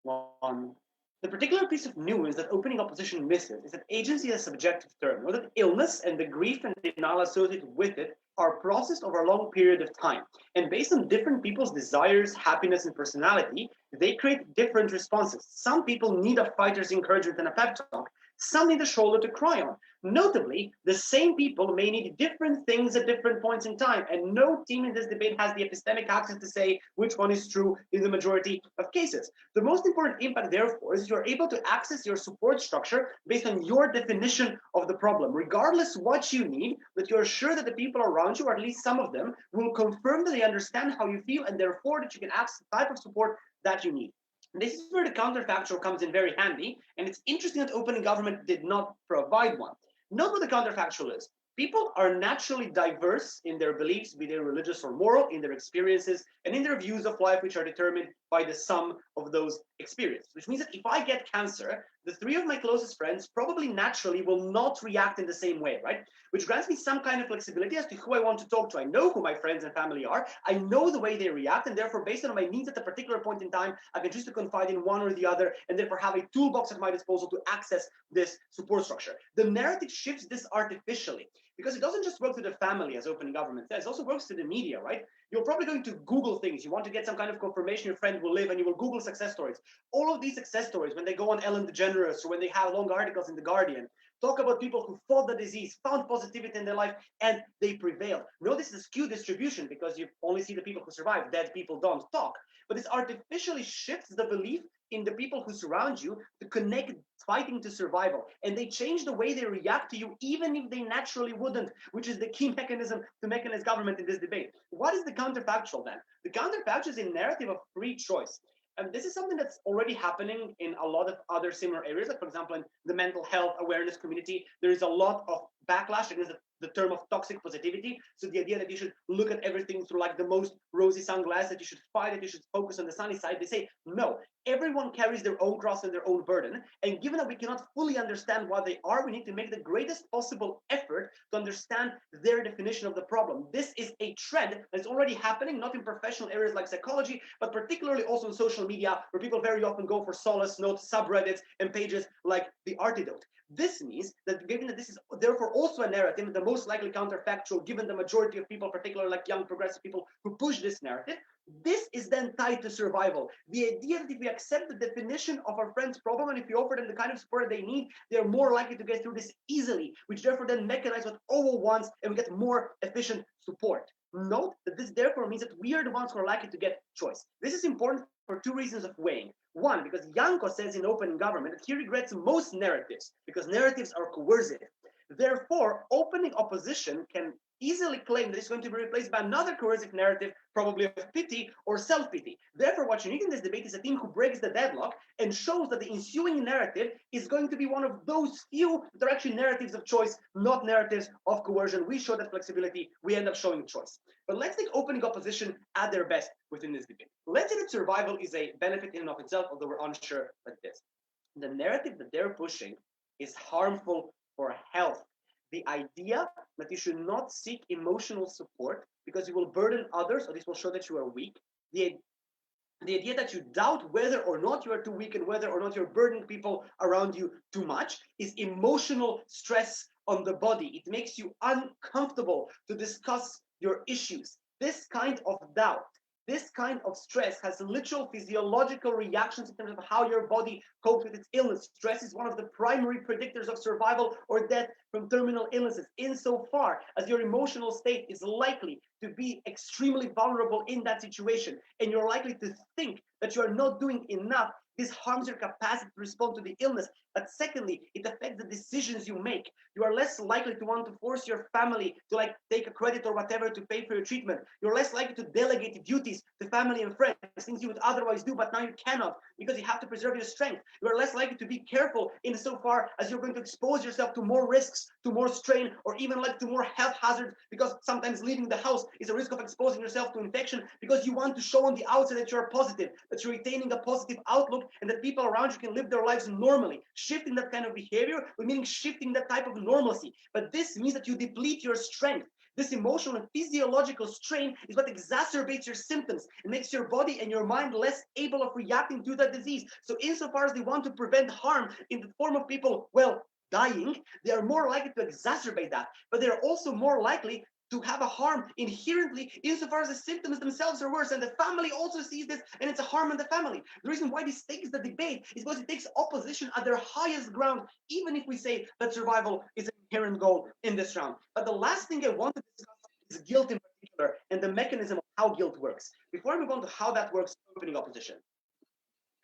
H: 1. The particular piece of news that opening opposition misses is that agency is a subjective term, or that illness and the grief and denial associated with it are processed over a long period of time. And based on different people's desires, happiness, and personality, they create different responses. Some people need a fighter's encouragement and a pep talk. Some need a shoulder to cry on. Notably, the same people may need different things at different points in time, and no team in this debate has the epistemic access to say which one is true in the majority of cases. The most important impact, therefore, is you're able to access your support structure based on your definition of the problem. Regardless what you need, that you're sure that the people around you, or at least some of them, will confirm that they understand how you feel, and therefore that you can access the type of support that you need. This is where the counterfactual comes in very handy, and it's interesting that opening government did not provide one. Note what the counterfactual is. People are naturally diverse in their beliefs, be they religious or moral, in their experiences, and in their views of life, which are determined by the sum of those experiences. Which means that if I get cancer, the 3 of my closest friends probably naturally will not react in the same way, right? Which grants me some kind of flexibility as to who I want to talk to. I know who my friends and family are. I know the way they react, and therefore, based on my needs at a particular point in time, I can choose to confide in one or the other, and therefore have a toolbox at my disposal to access this support structure. The narrative shifts this artificially, because it doesn't just work to the family, as opening government says, it also works to the media, right? You're probably going to Google things. You want to get some kind of confirmation your friend will live, and you will Google success stories. All of these success stories, when they go on Ellen DeGeneres or when they have long articles in The Guardian, talk about people who fought the disease, found positivity in their life, and they prevailed. No, this is a skewed distribution because you only see the people who survive. Dead people don't talk. But this artificially shifts the belief in the people who surround you to connect fighting to survival. And they change the way they react to you, even if they naturally wouldn't, which is the key mechanism to mechanize government in this debate. What is the counterfactual then? The counterfactual is a narrative of free choice. And this is something that's already happening in a lot of other similar areas. Like, for example, in the mental health awareness community, there is a lot of backlash against the term of toxic positivity. So the idea that you should look at everything through like the most rosy sunglasses, that you should fight, that you should focus on the sunny side. They say, no, everyone carries their own cross and their own burden. And given that we cannot fully understand what they are, we need to make the greatest possible effort to understand their definition of the problem. This is a trend that's already happening, not in professional areas like psychology, but particularly also in social media, where people very often go for solace notes, subreddits, and pages like The Artidote. This means that given that this is therefore also a narrative, the most likely counterfactual, given the majority of people, particularly like young progressive people who push this narrative, this is then tied to survival. The idea that if we accept the definition of our friend's problem and if we offer them the kind of support they need, they're more likely to get through this easily, which therefore then mechanizes what all wants and we get more efficient support. Note that this therefore means that we are the ones who are likely to get choice. This is important for two reasons of weighing. One, because Janko says in Opening Government that he regrets most narratives because narratives are coercive. Therefore, opening opposition can easily claim that it's going to be replaced by another coercive narrative, probably of pity or self-pity. Therefore, what you need in this debate is a team who breaks the deadlock and shows that the ensuing narrative is going to be one of those few that are actually narratives of choice, not narratives of coercion. We show that flexibility, we end up showing choice. But let's take opening opposition at their best within this debate. Let's say that survival is a benefit in and of itself, although we're unsure like this. The narrative that they're pushing is harmful for health. The idea that you should not seek emotional support because you will burden others, or this will show that you are weak. The idea that you doubt whether or not you are too weak and whether or not you're burdening people around you too much is emotional stress on the body. It makes you uncomfortable to discuss your issues. This kind of doubt, this kind of stress has literal physiological reactions in terms of how your body copes with its illness. Stress is one of the primary predictors of survival or death from terminal illnesses, insofar as your emotional state is likely to be extremely vulnerable in that situation, and you're likely to think that you are not doing enough. This harms your capacity to respond to the illness. But secondly, it affects the decisions you make. You are less likely to want to force your family to take a credit or whatever to pay for your treatment. You're less likely to delegate duties to family and friends, things you would otherwise do, but now you cannot because you have to preserve your strength. You are less likely to be careful insofar as you're going to expose yourself to more risks, to more strain, or even to more health hazards, because sometimes leaving the house is a risk of exposing yourself to infection because you want to show on the outside that you're positive, that you're retaining a positive outlook, and that people around you can live their lives normally. Shifting that kind of behavior would mean shifting that type of normalcy. But this means that you deplete your strength. This emotional and physiological strain is what exacerbates your symptoms and makes your body and your mind less able of reacting to that disease. So insofar as they want to prevent harm in the form of people, dying, they are more likely to exacerbate that. But they're also more likely to have a harm inherently insofar as the symptoms themselves are worse, and the family also sees this, and it's a harm in the family. The reason why this takes the debate is because it takes opposition at their highest ground, even if we say that survival is an inherent goal in this round. But the last thing I want to discuss is guilt in particular, and the mechanism of how guilt works. Before I move on to how that works in opening opposition.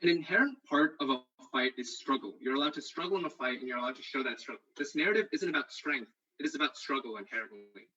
G: An inherent part of a fight is struggle. You're allowed to struggle in a fight, and you're allowed to show that struggle. This narrative isn't about strength. It is about struggle inherently.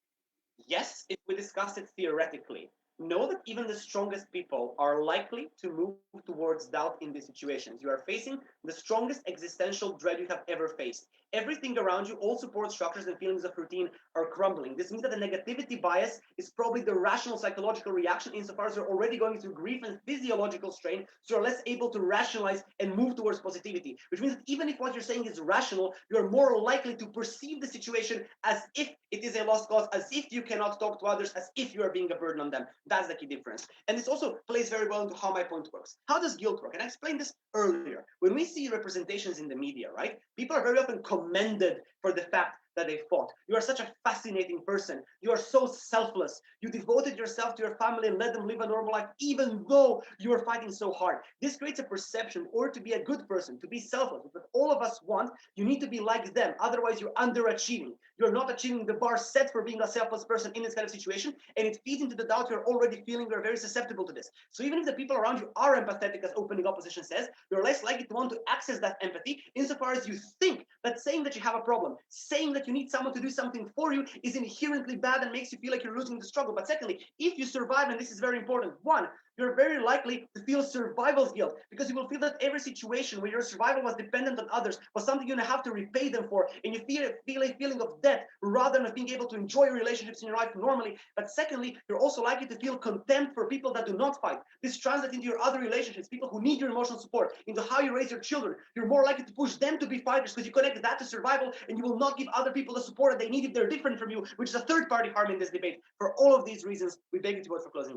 H: Yes, if we discuss it theoretically, know that even the strongest people are likely to move towards doubt in these situations. You are facing the strongest existential dread you have ever faced. Everything around you, all support structures and feelings of routine are crumbling. This means that the negativity bias is probably the rational psychological reaction insofar as you're already going through grief and physiological strain, so you're less able to rationalize and move towards positivity, which means that even if what you're saying is rational, you're more likely to perceive the situation as if it is a lost cause, as if you cannot talk to others, as if you are being a burden on them. That's the key difference. And this also plays very well into how my point works. How does guilt work? And I explained this earlier. When we see representations in the media, right, people are very often commended for the fact that they fought. You are such a fascinating person. You are so selfless. You devoted yourself to your family and let them live a normal life, even though you are fighting so hard. This creates a perception, or to be a good person, to be selfless, but all of us want, you need to be like them. Otherwise, you're underachieving. You're not achieving the bar set for being a selfless person in this kind of situation, and it feeds into the doubt you're already feeling. You're very susceptible to this. So even if the people around you are empathetic, as opening opposition says, you're less likely to want to access that empathy insofar as you think that saying that you have a problem, saying that you need someone to do something for you is inherently bad and makes you feel like you're losing the struggle. But secondly, if you survive, and this is very important, one, you're very likely to feel survival guilt, because you will feel that every situation where your survival was dependent on others was something you're going to have to repay them for, and you feel a feeling of debt rather than of being able to enjoy relationships in your life normally. But secondly, you're also likely to feel contempt for people that do not fight. This translates into your other relationships, people who need your emotional support, into how you raise your children. You're more likely to push them to be fighters because you connect that to survival, and you will not give other people the support that they need if they're different from you, which is a third-party harm in this debate. For all of these reasons, we beg you to vote for closing.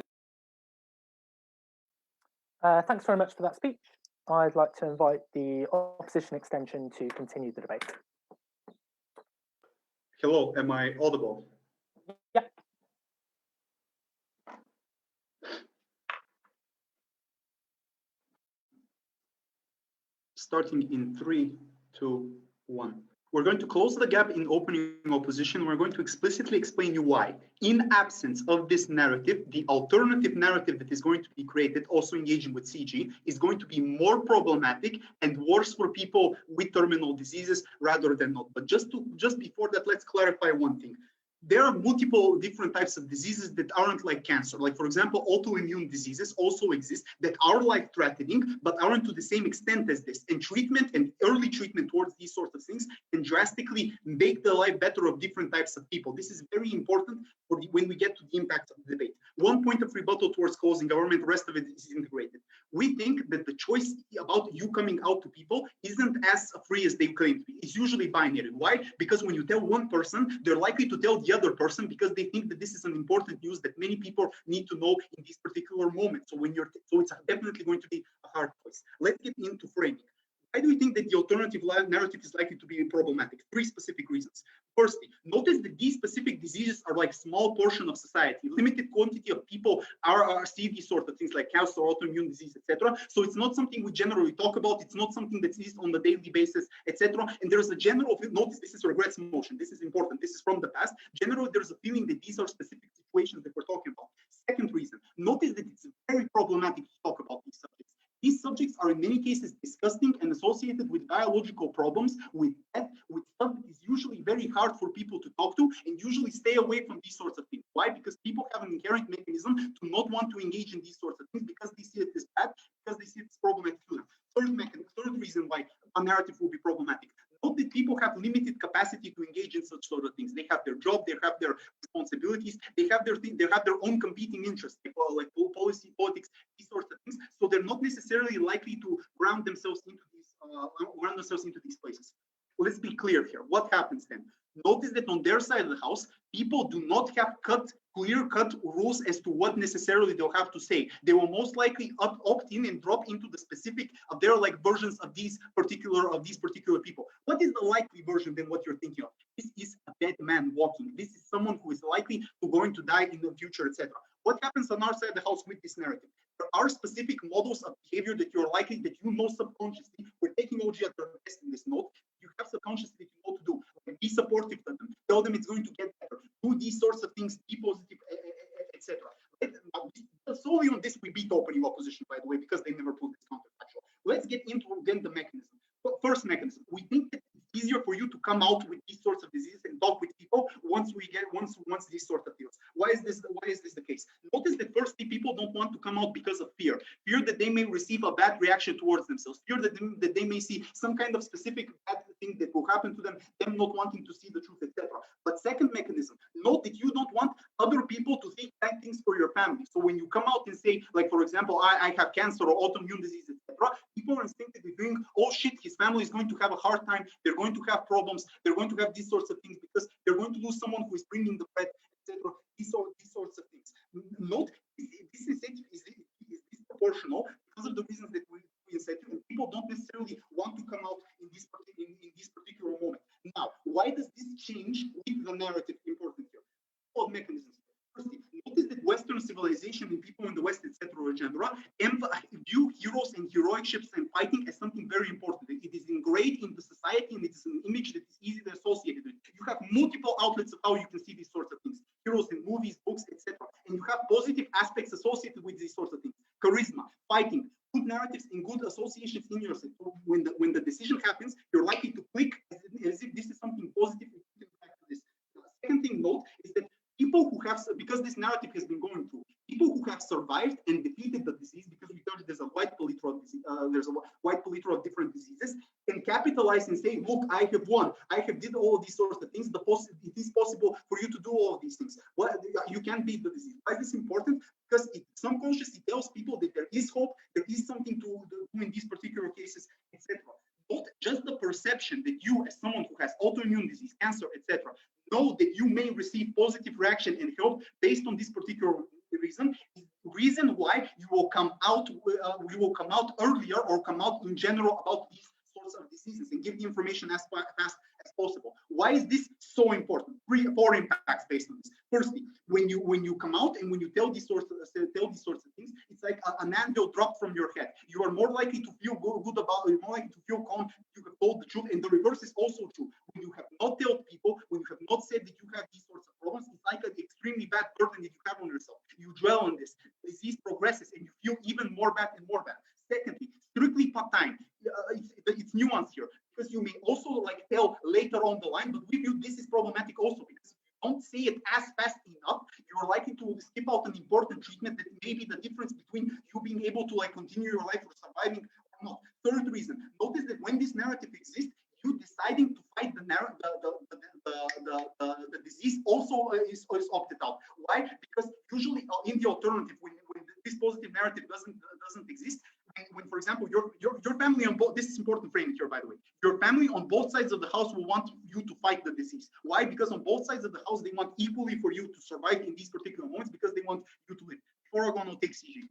A: Thanks very much for that speech. I'd like to invite the opposition extension to continue the debate.
I: Hello, am I audible?
A: Yeah.
I: Starting in 3, 2, 1. We're going to close the gap in opening opposition. We're going to explicitly explain you why. In absence of this narrative, the alternative narrative that is going to be created, also engaging with CG, is going to be more problematic and worse for people with terminal diseases rather than not. But just before that, let's clarify one thing. There are multiple different types of diseases that aren't like cancer. Like, for example, autoimmune diseases also exist that are life-threatening, but aren't to the same extent as this. And treatment and early treatment towards these sorts of things can drastically make the life better of different types of people. This is very important for when we get to the impact of the debate. One point of rebuttal towards closing government, the rest of it is integrated. We think that the choice about you coming out to people isn't as free as they claim to be. It's usually binary. Why? Because when you tell one person, they're likely to tell the other person because they think that this is an important news that many people need to know in this particular moment. So it's definitely going to be a hard choice. Let's get into framing. Why do we think that the alternative narrative is likely to be problematic? 3 specific reasons. Firstly, notice that these specific diseases are like small portion of society. Limited quantity of people see these sort of things like cancer, autoimmune disease, etc. So it's not something we generally talk about. It's not something that's used on the daily basis, etc. And there's a general, notice this is regrets motion. This is important. This is from the past. Generally, there's a feeling that these are specific situations that we're talking about. Second reason, notice that it's very problematic to talk about these subjects. These subjects are in many cases disgusting and associated with biological problems, with death, with stuff that is usually very hard for people to talk to, and usually stay away from these sorts of things. Why? Because people have an inherent mechanism to not want to engage in these sorts of things because they see it as bad, because they see it as problematic to them. Third reason why a narrative will be problematic. Note that people have limited capacity to engage in such sort of things. They have their job, they have their responsibilities, they have their own competing interests, like policy, politics, these sorts of things. So they're not necessarily likely to ground themselves into these places. Let's be clear here. What happens then? Notice that on their side of the house, people do not have clear-cut rules as to what necessarily they'll have to say. They will most likely opt in and drop into the specific of their versions of these particular people. What is the likely version than what you're thinking of? This is a dead man walking. This is someone who is likely to going to die in the future, etc. What happens on our side of the house with this narrative? There are specific models of behavior that you're likely, that you know subconsciously. We're taking OG at their best in this note. You have subconsciously that you know to do. Like, be supportive to them. Tell them it's going to get better. Do these sorts of things. Be positive, etc. Solely on this, we beat opening opposition, by the way, because they never put this counterfactual. Let's get into then the mechanism. First mechanism. We think that it's easier for you to come out with these sorts of diseases and talk with people once these sort of deals. Why is this the case? Notice that firstly, people don't want to come out because of fear that they may receive a bad reaction towards themselves, fear that they may see some kind of specific bad thing that will happen to them not wanting to see the truth, etc. But second mechanism, note that you don't want other people to think bad things for your family. So when you come out and say, like, for example, I have cancer or autoimmune disease, etc., people are instinctively think, oh shit, his family is going to have a hard time, they're going to have problems, they're going to have these sorts of things because they're going to lose someone who is bringing the bread, etc. These sorts of things. Note, this is disproportional because of the reasons that we said, and people don't necessarily want to come out in this particular moment. Now, why does this change Western civilization and people in the West, etc., view heroes and heroic ships and fighting as something very important. It is engraved in the society, and it is an image that is easy to associate with. You have multiple outlets of how you can see these sorts of things: heroes in movies, books, etc. And you have positive aspects associated with these sorts of things: charisma, fighting, good narratives, and good associations in yourself. So when the decision happens, you're likely to click as if this is something positive. This. Second thing, note is that people who have, because this narrative has been going through, people who have survived and defeated the disease, because we told you there's a wide palette of different diseases, can capitalize and say, look, I have won. I have did all of these sorts of things. It is possible for you to do all of these things. Well, you can beat the disease. Why is this important? Because it subconsciously tells people that there is hope, there is something to do in these particular cases, etc. Not just the perception that you, as someone who has autoimmune disease, cancer, etc., know that you may receive positive reaction and help based on this particular reason why you will come out earlier or come out in general about these sorts of diseases and give the information as fast as possible. Why is this so important? 4 impacts based on this. Firstly, when you come out and when you tell these sorts of things, it's like an anvil dropped from your head. You are more likely to feel good about it, more likely to feel calm. You have told the truth, and the reverse is also true. When you have not told people, when you have not said that you have these sorts of problems, it's like an extremely bad burden that you have on yourself. You dwell on this. The disease progresses, and you feel even more bad and more bad. Secondly, strictly part-time. It's nuanced here, because you may also like tell later on the line, but we view this is problematic also, because if you don't say it as fast enough, you are likely to skip out an important treatment that may be the difference between you being able to like continue your life or surviving or not. Third reason, notice that when this narrative exists, you deciding to fight the disease also is opted out. Why? Because usually in the alternative, when this positive narrative doesn't exist, when for example your family on both, this is important framing here by the way, your family on both sides of the house will want you to fight the disease. Why? Because on both sides of the house they want equally for you to survive in these particular moments, because they want you to live. Aragorn will take CG.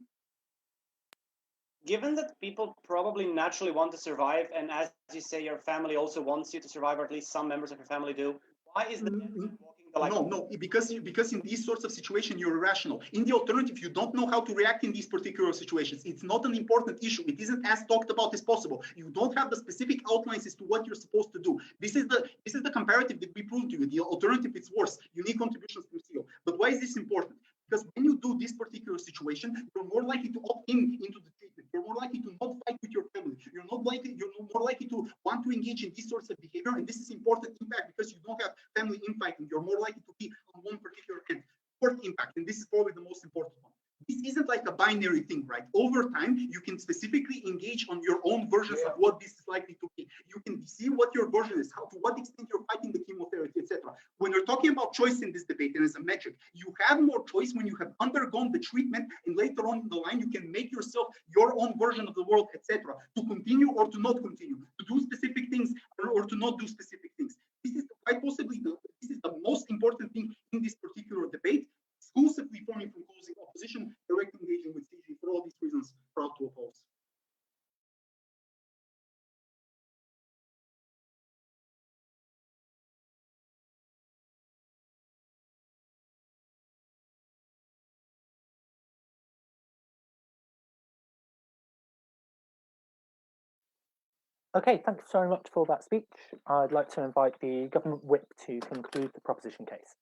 H: Given that people probably naturally want to survive, and as you say, your family also wants you to survive, or at least some members of your family do, why is the walking the line?
I: No, because in these sorts of situations you're irrational. In the alternative, you don't know how to react in these particular situations. It's not an important issue. It isn't as talked about as possible. You don't have the specific outlines as to what you're supposed to do. This is the comparative that we proved to you. The alternative, it's worse. Unique contributions from CEO. But why is this important? Because when you do this particular situation, you're more likely to opt into the treatment. You're more likely to not fight with your family. You're more likely to want to engage in these sorts of behavior. And this is important impact because you don't have family infighting. You're more likely to be on one particular end. Fourth impact, and this is probably the most important one. This isn't like a binary thing, right? Over time, you can specifically engage on your own versions of what this is likely to be. You can see what your version is, to what extent you're fighting the chemotherapy, etc. When you're talking about choice in this debate, and as a metric, you have more choice when you have undergone the treatment, and later on in the line, you can make yourself your own version of the world, etc. To continue or to not continue, to do specific things or to not do specific things. This is quite possibly this is the most important thing in this particular debate. Exclusively forming from closing opposition, direct engaging with CG. For all these reasons, proud to oppose.
A: Okay, thanks very much for that speech. I'd like to invite the government whip to conclude the proposition case.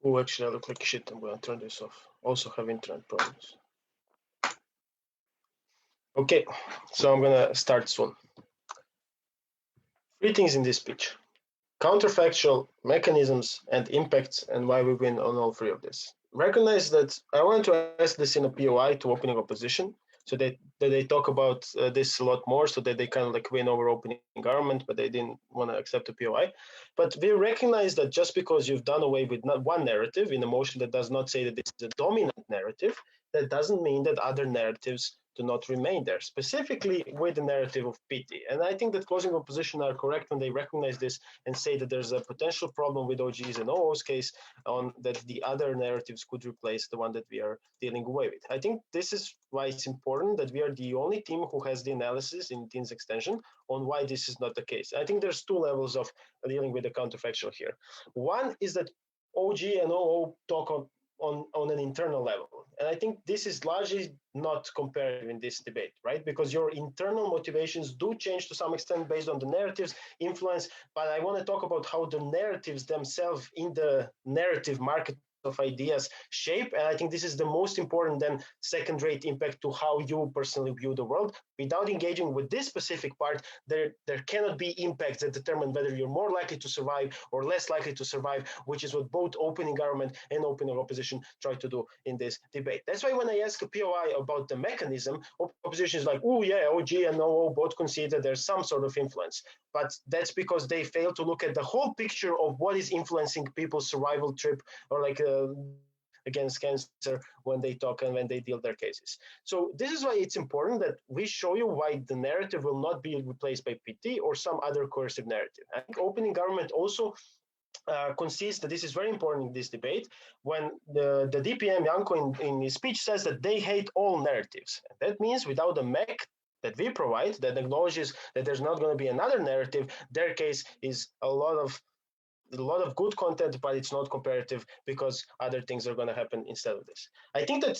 E: Oh, actually, I look like shit. I'm going to turn this off. Also have internet problems. Okay, so I'm going to start soon. 3 things in this speech: counterfactual, mechanisms, and impacts, and why we win on all 3 of this. Recognize that I want to ask this in a POI to opening opposition, so that they talk about this a lot more, so that they kind of like win over opening government, but they didn't want to accept a POI. But we recognize that just because you've done away with not one narrative in a motion that does not say that this is a dominant narrative, that doesn't mean that other narratives to not remain there, specifically with the narrative of pity. And I think that closing opposition are correct when they recognize this and say that there's a potential problem with OGs and OO's case on that the other narratives could replace the one that we are dealing away with. I think this is why it's important that we are the only team who has the analysis in Teens extension on why this is not the case. I think there's two levels of dealing with the counterfactual here. One is that OG and OO talk on an internal level. And I think this is largely not comparative in this debate, right? Because your internal motivations do change to some extent based on the narrative's influence, but I want to talk about how the narratives themselves in the narrative market of ideas shape. And I think this is the most important then second-rate impact to how you personally view the world. Without engaging with this specific part, there cannot be impacts that determine whether you're more likely to survive or less likely to survive, which is what both opening government and opening opposition try to do in this debate. That's why when I ask a POI about the mechanism, opposition is like, oh yeah, OG and OO both consider there's some sort of influence. But that's because they fail to look at the whole picture of what is influencing people's survival trip or like against cancer when they talk and when they deal their cases. So this is why it's important that we show you why the narrative will not be replaced by PT or some other coercive narrative. I think opening government also concedes that this is very important in this debate when the DPM Janko in his speech says that they hate all narratives. That means without a mech that we provide that acknowledges that there's not going to be another narrative, their case is a lot of good content, but it's not comparative because other things are going to happen instead of this. I think that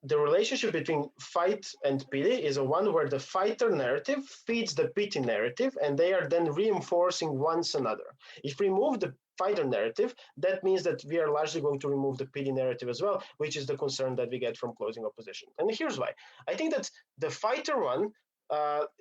E: the relationship between fight and pity is a one where the fighter narrative feeds the pity narrative, and they are then reinforcing one another. If we remove the fighter narrative, that means that we are largely going to remove the pity narrative as well, which is the concern that we get from closing opposition. And here's why. I think that the fighter one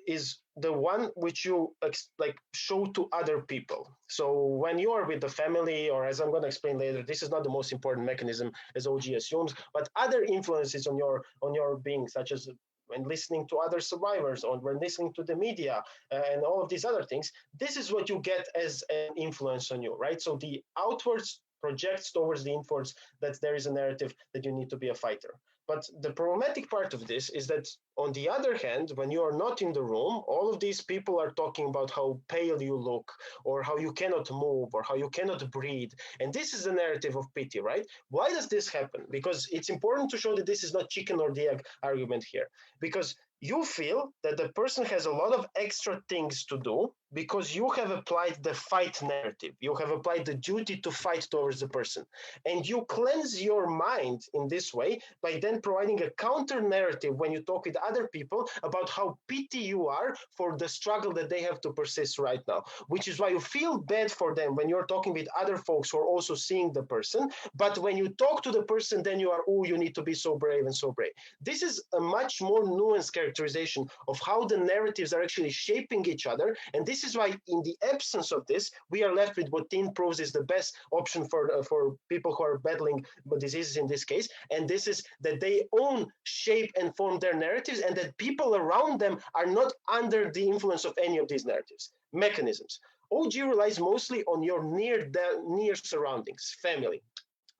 E: is the one which you like show to other people. So when you are with the family, or as I'm going to explain later, this is not the most important mechanism as OG assumes, but other influences on your being, such as when listening to other survivors or when listening to the media and all of these other things, this is what you get as an influence on you, right? So the outwards projects towards the inwards that there is a narrative that you need to be a fighter. But the problematic part of this is that, on the other hand, when you are not in the room, all of these people are talking about how pale you look, or how you cannot move, or how you cannot breathe. And this is the narrative of pity, right? Why does this happen? Because it's important to show that this is not chicken or the egg argument here. Because you feel that the person has a lot of extra things to do because you have applied the fight narrative. You have applied the duty to fight towards the person. And you cleanse your mind in this way by then providing a counter narrative when you talk with other people about how pity you are for the struggle that they have to persist right now, which is why you feel bad for them when you're talking with other folks who are also seeing the person. But when you talk to the person, then you are, oh, you need to be so brave and so brave. This is a much more nuanced characterization of how the narratives are actually shaping each other. And this is why in the absence of this, we are left with what teen proves is the best option for people who are battling diseases in this case. And this is that they own, shape, and form their narratives, and that people around them are not under the influence of any of these narratives. Mechanisms. OG relies mostly on your near surroundings, family.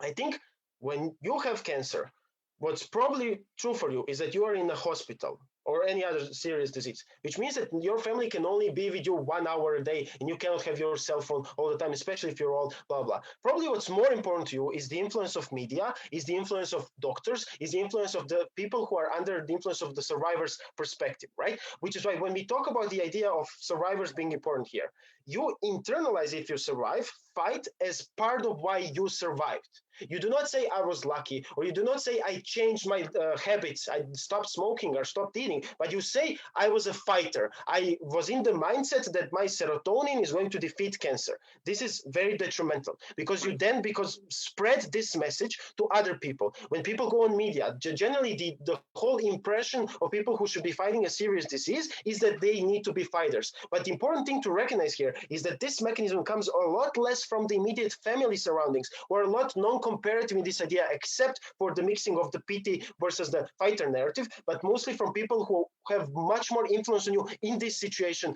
E: I think when you have cancer, what's probably true for you is that you are in a hospital or any other serious disease, which means that your family can only be with you 1 hour a day and you cannot have your cell phone all the time, especially if you're old, blah, blah. Probably what's more important to you is the influence of media, is the influence of doctors, is the influence of the people who are under the influence of the survivor's perspective, right? Which is why when we talk about the idea of survivors being important here, you internalize if you survive, fight as part of why you survived. You do not say I was lucky, or you do not say I changed my habits, I stopped smoking or stopped eating, but you say I was a fighter. I was in the mindset that my serotonin is going to defeat cancer. This is very detrimental because you then spread this message to other people. When people go on media, generally the whole impression of people who should be fighting a serious disease is that they need to be fighters. But the important thing to recognize here is that this mechanism comes a lot less from the immediate family surroundings, or a lot non-comparative in this idea, except for the mixing of the pity versus the fighter narrative, but mostly from people who have much more influence on you in this situation,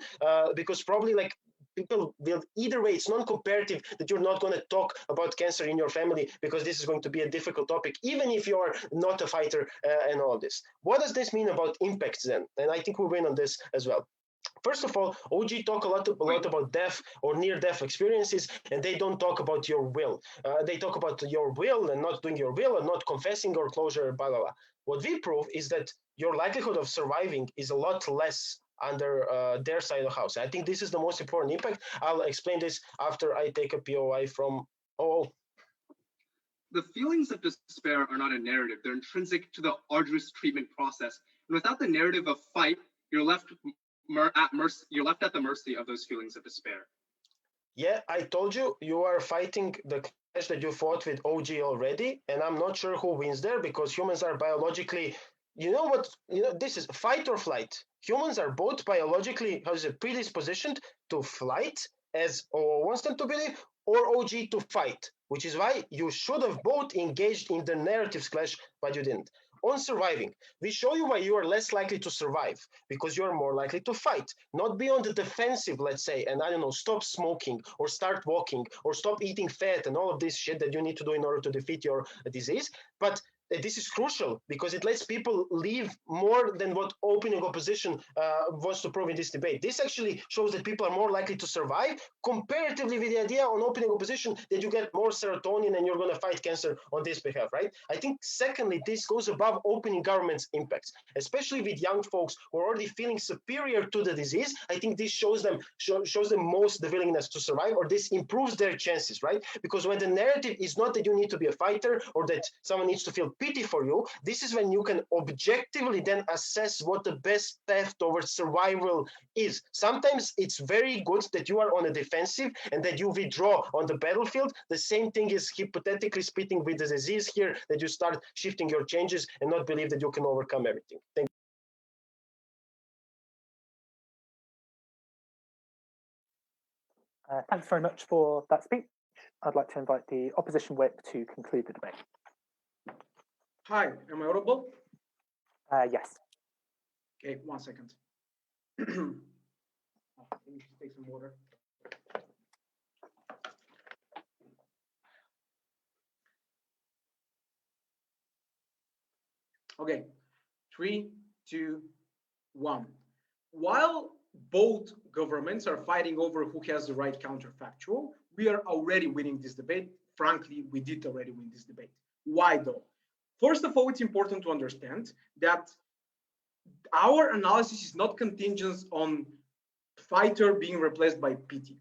E: because probably like people will, either way, it's non-comparative that you're not going to talk about cancer in your family because this is going to be a difficult topic, even if you're not a fighter and all this. What does this mean about impacts then? And I think we win on this as well. First of all, OG talk a lot about death or near-death experiences, and they don't talk about your will. They talk about your will and not doing your will and not confessing or closure, blah, blah, blah. What we prove is that your likelihood of surviving is a lot less under their side of the house. I think this is the most important impact. I'll explain this after I take a POI from OO.
G: The feelings of despair are not a narrative. They're intrinsic to the arduous treatment process. And without the narrative of fight, you're left at the mercy of those feelings of despair.
E: Yeah, I told you, you are fighting the clash that you fought with OG already, and I'm not sure who wins there because humans are biologically, this is fight or flight. Humans are both biologically, predispositioned to flight, as OO wants them to believe, or OG to fight, which is why you should have both engaged in the narratives clash, but you didn't. On surviving, we show you why you are less likely to survive, because you are more likely to fight, not be on the defensive, let's say, and I don't know, stop smoking or start walking or stop eating fat and all of this shit that you need to do in order to defeat your disease. But this is crucial because it lets people live more than what opening opposition wants to prove in this debate. This actually shows that people are more likely to survive comparatively with the idea on opening opposition that you get more serotonin and you're going to fight cancer on this behalf, right? I think secondly, this goes above opening government's impacts, especially with young folks who are already feeling superior to the disease. I think this shows them most the willingness to survive, or this improves their chances, right? Because when the narrative is not that you need to be a fighter or that someone needs to feel pity for you, this is when you can objectively then assess what the best path towards survival is. Sometimes it's very good that you are on a defensive and that you withdraw on the battlefield. The same thing is hypothetically speaking with the disease here, that you start shifting your changes and not believe that you can overcome everything. Thank
A: you. Thanks very much for that speech. I'd like to invite the opposition whip to conclude the debate.
B: Hi, am I audible?
A: Yes.
B: Okay, 1 second. Let me just take some water. Okay, 3, 2, 1. While both governments are fighting over who has the right counterfactual, we are already winning this debate. Frankly, we did already win this debate. Why though? First of all, it's important to understand that our analysis is not contingent on fighter being replaced by pity.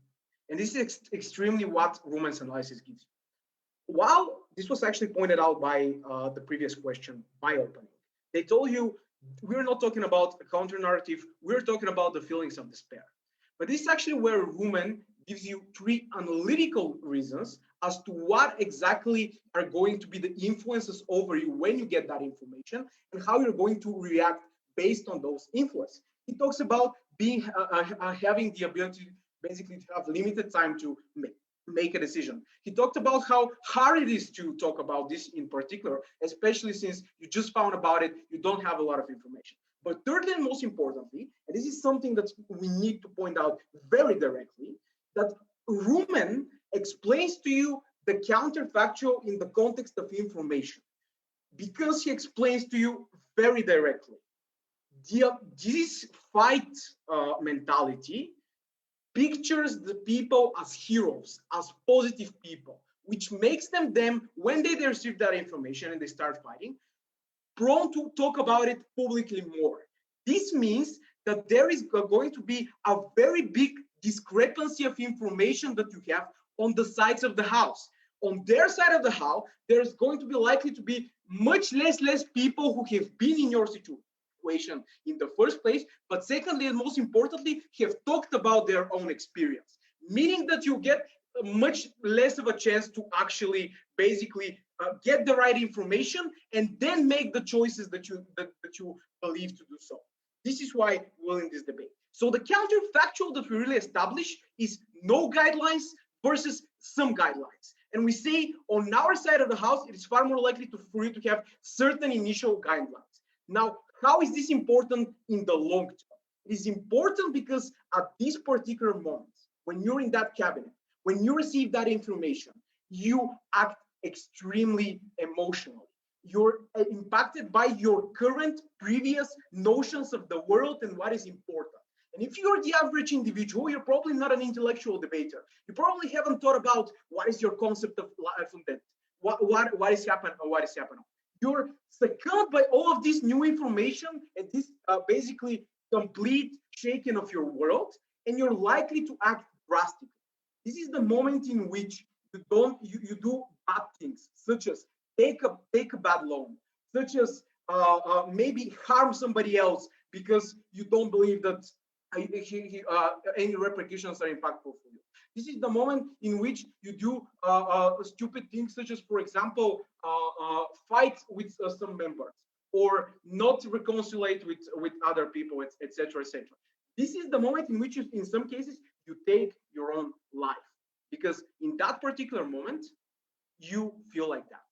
B: And this is extremely what Rumen's analysis gives you. While this was actually pointed out by the previous question, by opening, they told you, we're not talking about a counter narrative, we're talking about the feelings of despair. But this is actually where Rumen gives you 3 analytical reasons as to what exactly are going to be the influences over you when you get that information and how you're going to react based on those influences. He talks about being having the ability basically to have limited time to make a decision. He talked about how hard it is to talk about this in particular, especially since you just found about it, you don't have a lot of information. But thirdly and most importantly, and this is something that we need to point out very directly, that Rumen explains to you the counterfactual in the context of information, because he explains to you very directly. This fight mentality pictures the people as heroes, as positive people, which makes them, when they receive that information and they start fighting, prone to talk about it publicly more. This means that there is going to be a very big discrepancy of information that you have on the sides of the house. On their side of the house, there's going to be likely to be much less people who have been in your situation in the first place, but secondly and most importantly, have talked about their own experience, meaning that you get much less of a chance to actually basically get the right information and then make the choices that you believe to do so. This is why we're in this debate. So the counterfactual that we really establish is no guidelines versus some guidelines. And we say on our side of the house, it is far more likely for you to have certain initial guidelines. Now, how is this important in the long term? It is important because at this particular moment, when you're in that cabinet, when you receive that information, you act extremely emotionally. You're impacted by your current previous notions of the world and what is important. And if you're the average individual, you're probably not an intellectual debater. You probably haven't thought about what is your concept of life and death, what is happening or what is happening. You're succumbed by all of this new information and this basically complete shaking of your world, and you're likely to act drastically. This is the moment in which you do bad things, such as take a bad loan, such as maybe harm somebody else because you don't believe that any repercussions are impactful for you. This is the moment in which you do stupid things, such as, for example, fight with some members or not reconcile with other people, etc., etc. This is the moment in which, in some cases, you take your own life, because in that particular moment, you feel like that.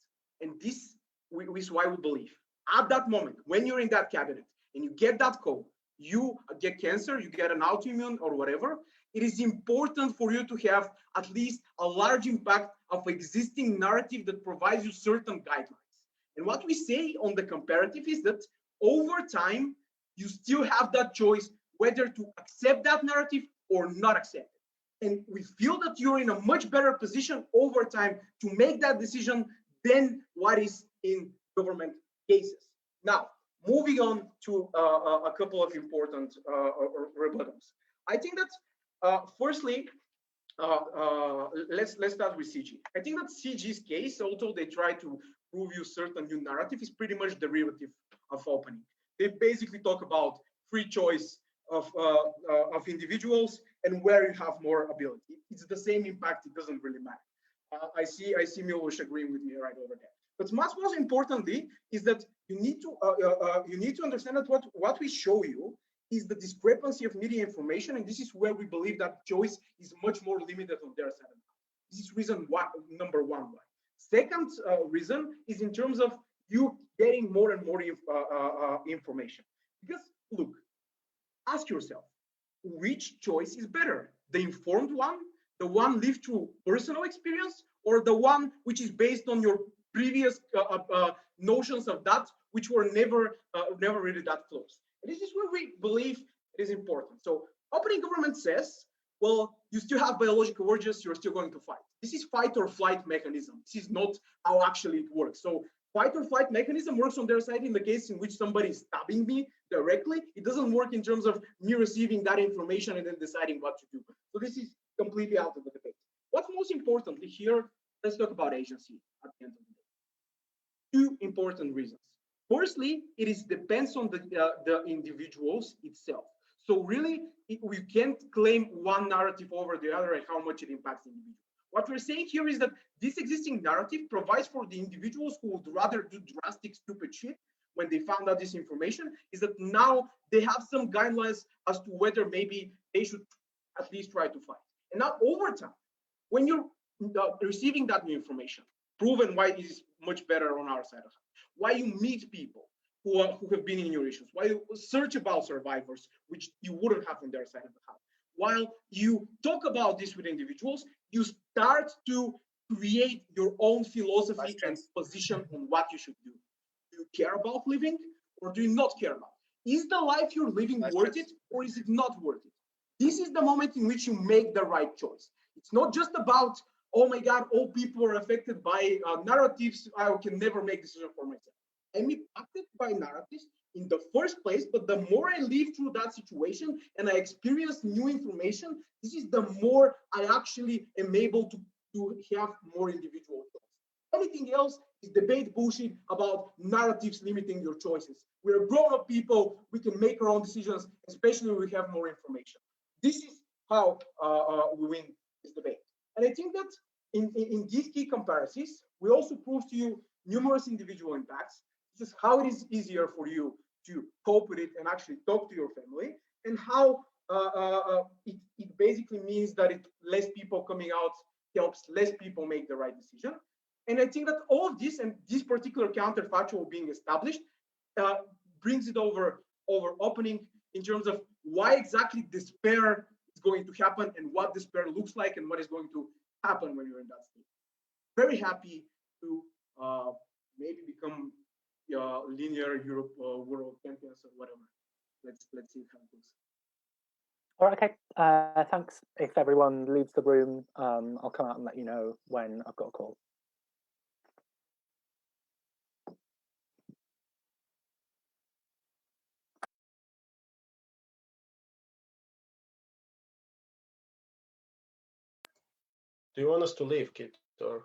B: And this is why we believe at that moment, when you're in that cabinet and you get that call, you get cancer, you get an autoimmune or whatever, it is important for you to have at least a large impact of existing narrative that provides you certain guidelines. And what we say on the comparative is that over time, you still have that choice whether to accept that narrative or not accept it. And we feel that you're in a much better position over time to make that decision than what is in government cases. Now, moving on to a couple of important rebuttals. I think that firstly, let's start with CG. I think that CG's case, although they try to prove you certain new narrative, is pretty much derivative of opening. They basically talk about free choice of individuals and where you have more ability. It's the same impact. It doesn't really matter. I see Milos agreeing with me right over there. But much more importantly is that you need to understand that what we show you is the discrepancy of media information, and this is where we believe that choice is much more limited on their side. This is reason number one why. Second reason is in terms of you getting more and more information. Because look, ask yourself, which choice is better? The informed one, the one lived through personal experience, or the one which is based on your previous notions of that, which were never really that close. And this is where we believe it is important. So opening government says, well, you still have biological urges, you're still going to fight. This is fight or flight mechanism. This is not how actually it works. So fight or flight mechanism works on their side in the case in which somebody is stabbing me directly. It doesn't work in terms of me receiving that information and then deciding what to do. So this is completely out of the debate. What's most importantly here, let's talk about agency at the end of the day. Two important reasons. Firstly, it depends on the individuals itself. So really, we can't claim one narrative over the other and how much it impacts the individual. What we're saying here is that this existing narrative provides for the individuals who would rather do drastic, stupid shit when they found out this information, is that now they have some guidelines as to whether maybe they should at least try to fight. And now over time, when you're receiving that new information, proven why it is much better on our side of it, why you meet people who have been in your issues, why you search about survivors, which you wouldn't have on their side of the house. While you talk about this with individuals, you start to create your own philosophy and position on what you should do. Do you care about living or do you not care about it? Is the life you're living worth it or is it not worth it? This is the moment in which you make the right choice. It's not just about, oh my God, all people are affected by narratives. I can never make decisions for myself. I'm impacted by narratives in the first place, but the more I live through that situation and I experience new information, this is the more I actually am able to have more individual choice. Anything else is debate bullshit about narratives limiting your choices. We're grown-up people, we can make our own decisions, especially when we have more information. This is how we win this debate. And I think that in these key comparisons, we also prove to you numerous individual impacts. This is how it is easier for you to cope with it and actually talk to your family, and how it basically means that less people coming out helps less people make the right decision. And I think that all of this and this particular counterfactual being established brings it over opening in terms of why exactly despair going to happen and what this pair looks like and what is going to happen when you're in that state. Very happy to maybe become linear Europe world champions or whatever. Let's see how it goes.
A: All right, okay. Thanks. If everyone leaves the room, I'll come out and let you know when I've got a call.
E: Do you want us to leave, Kit, or?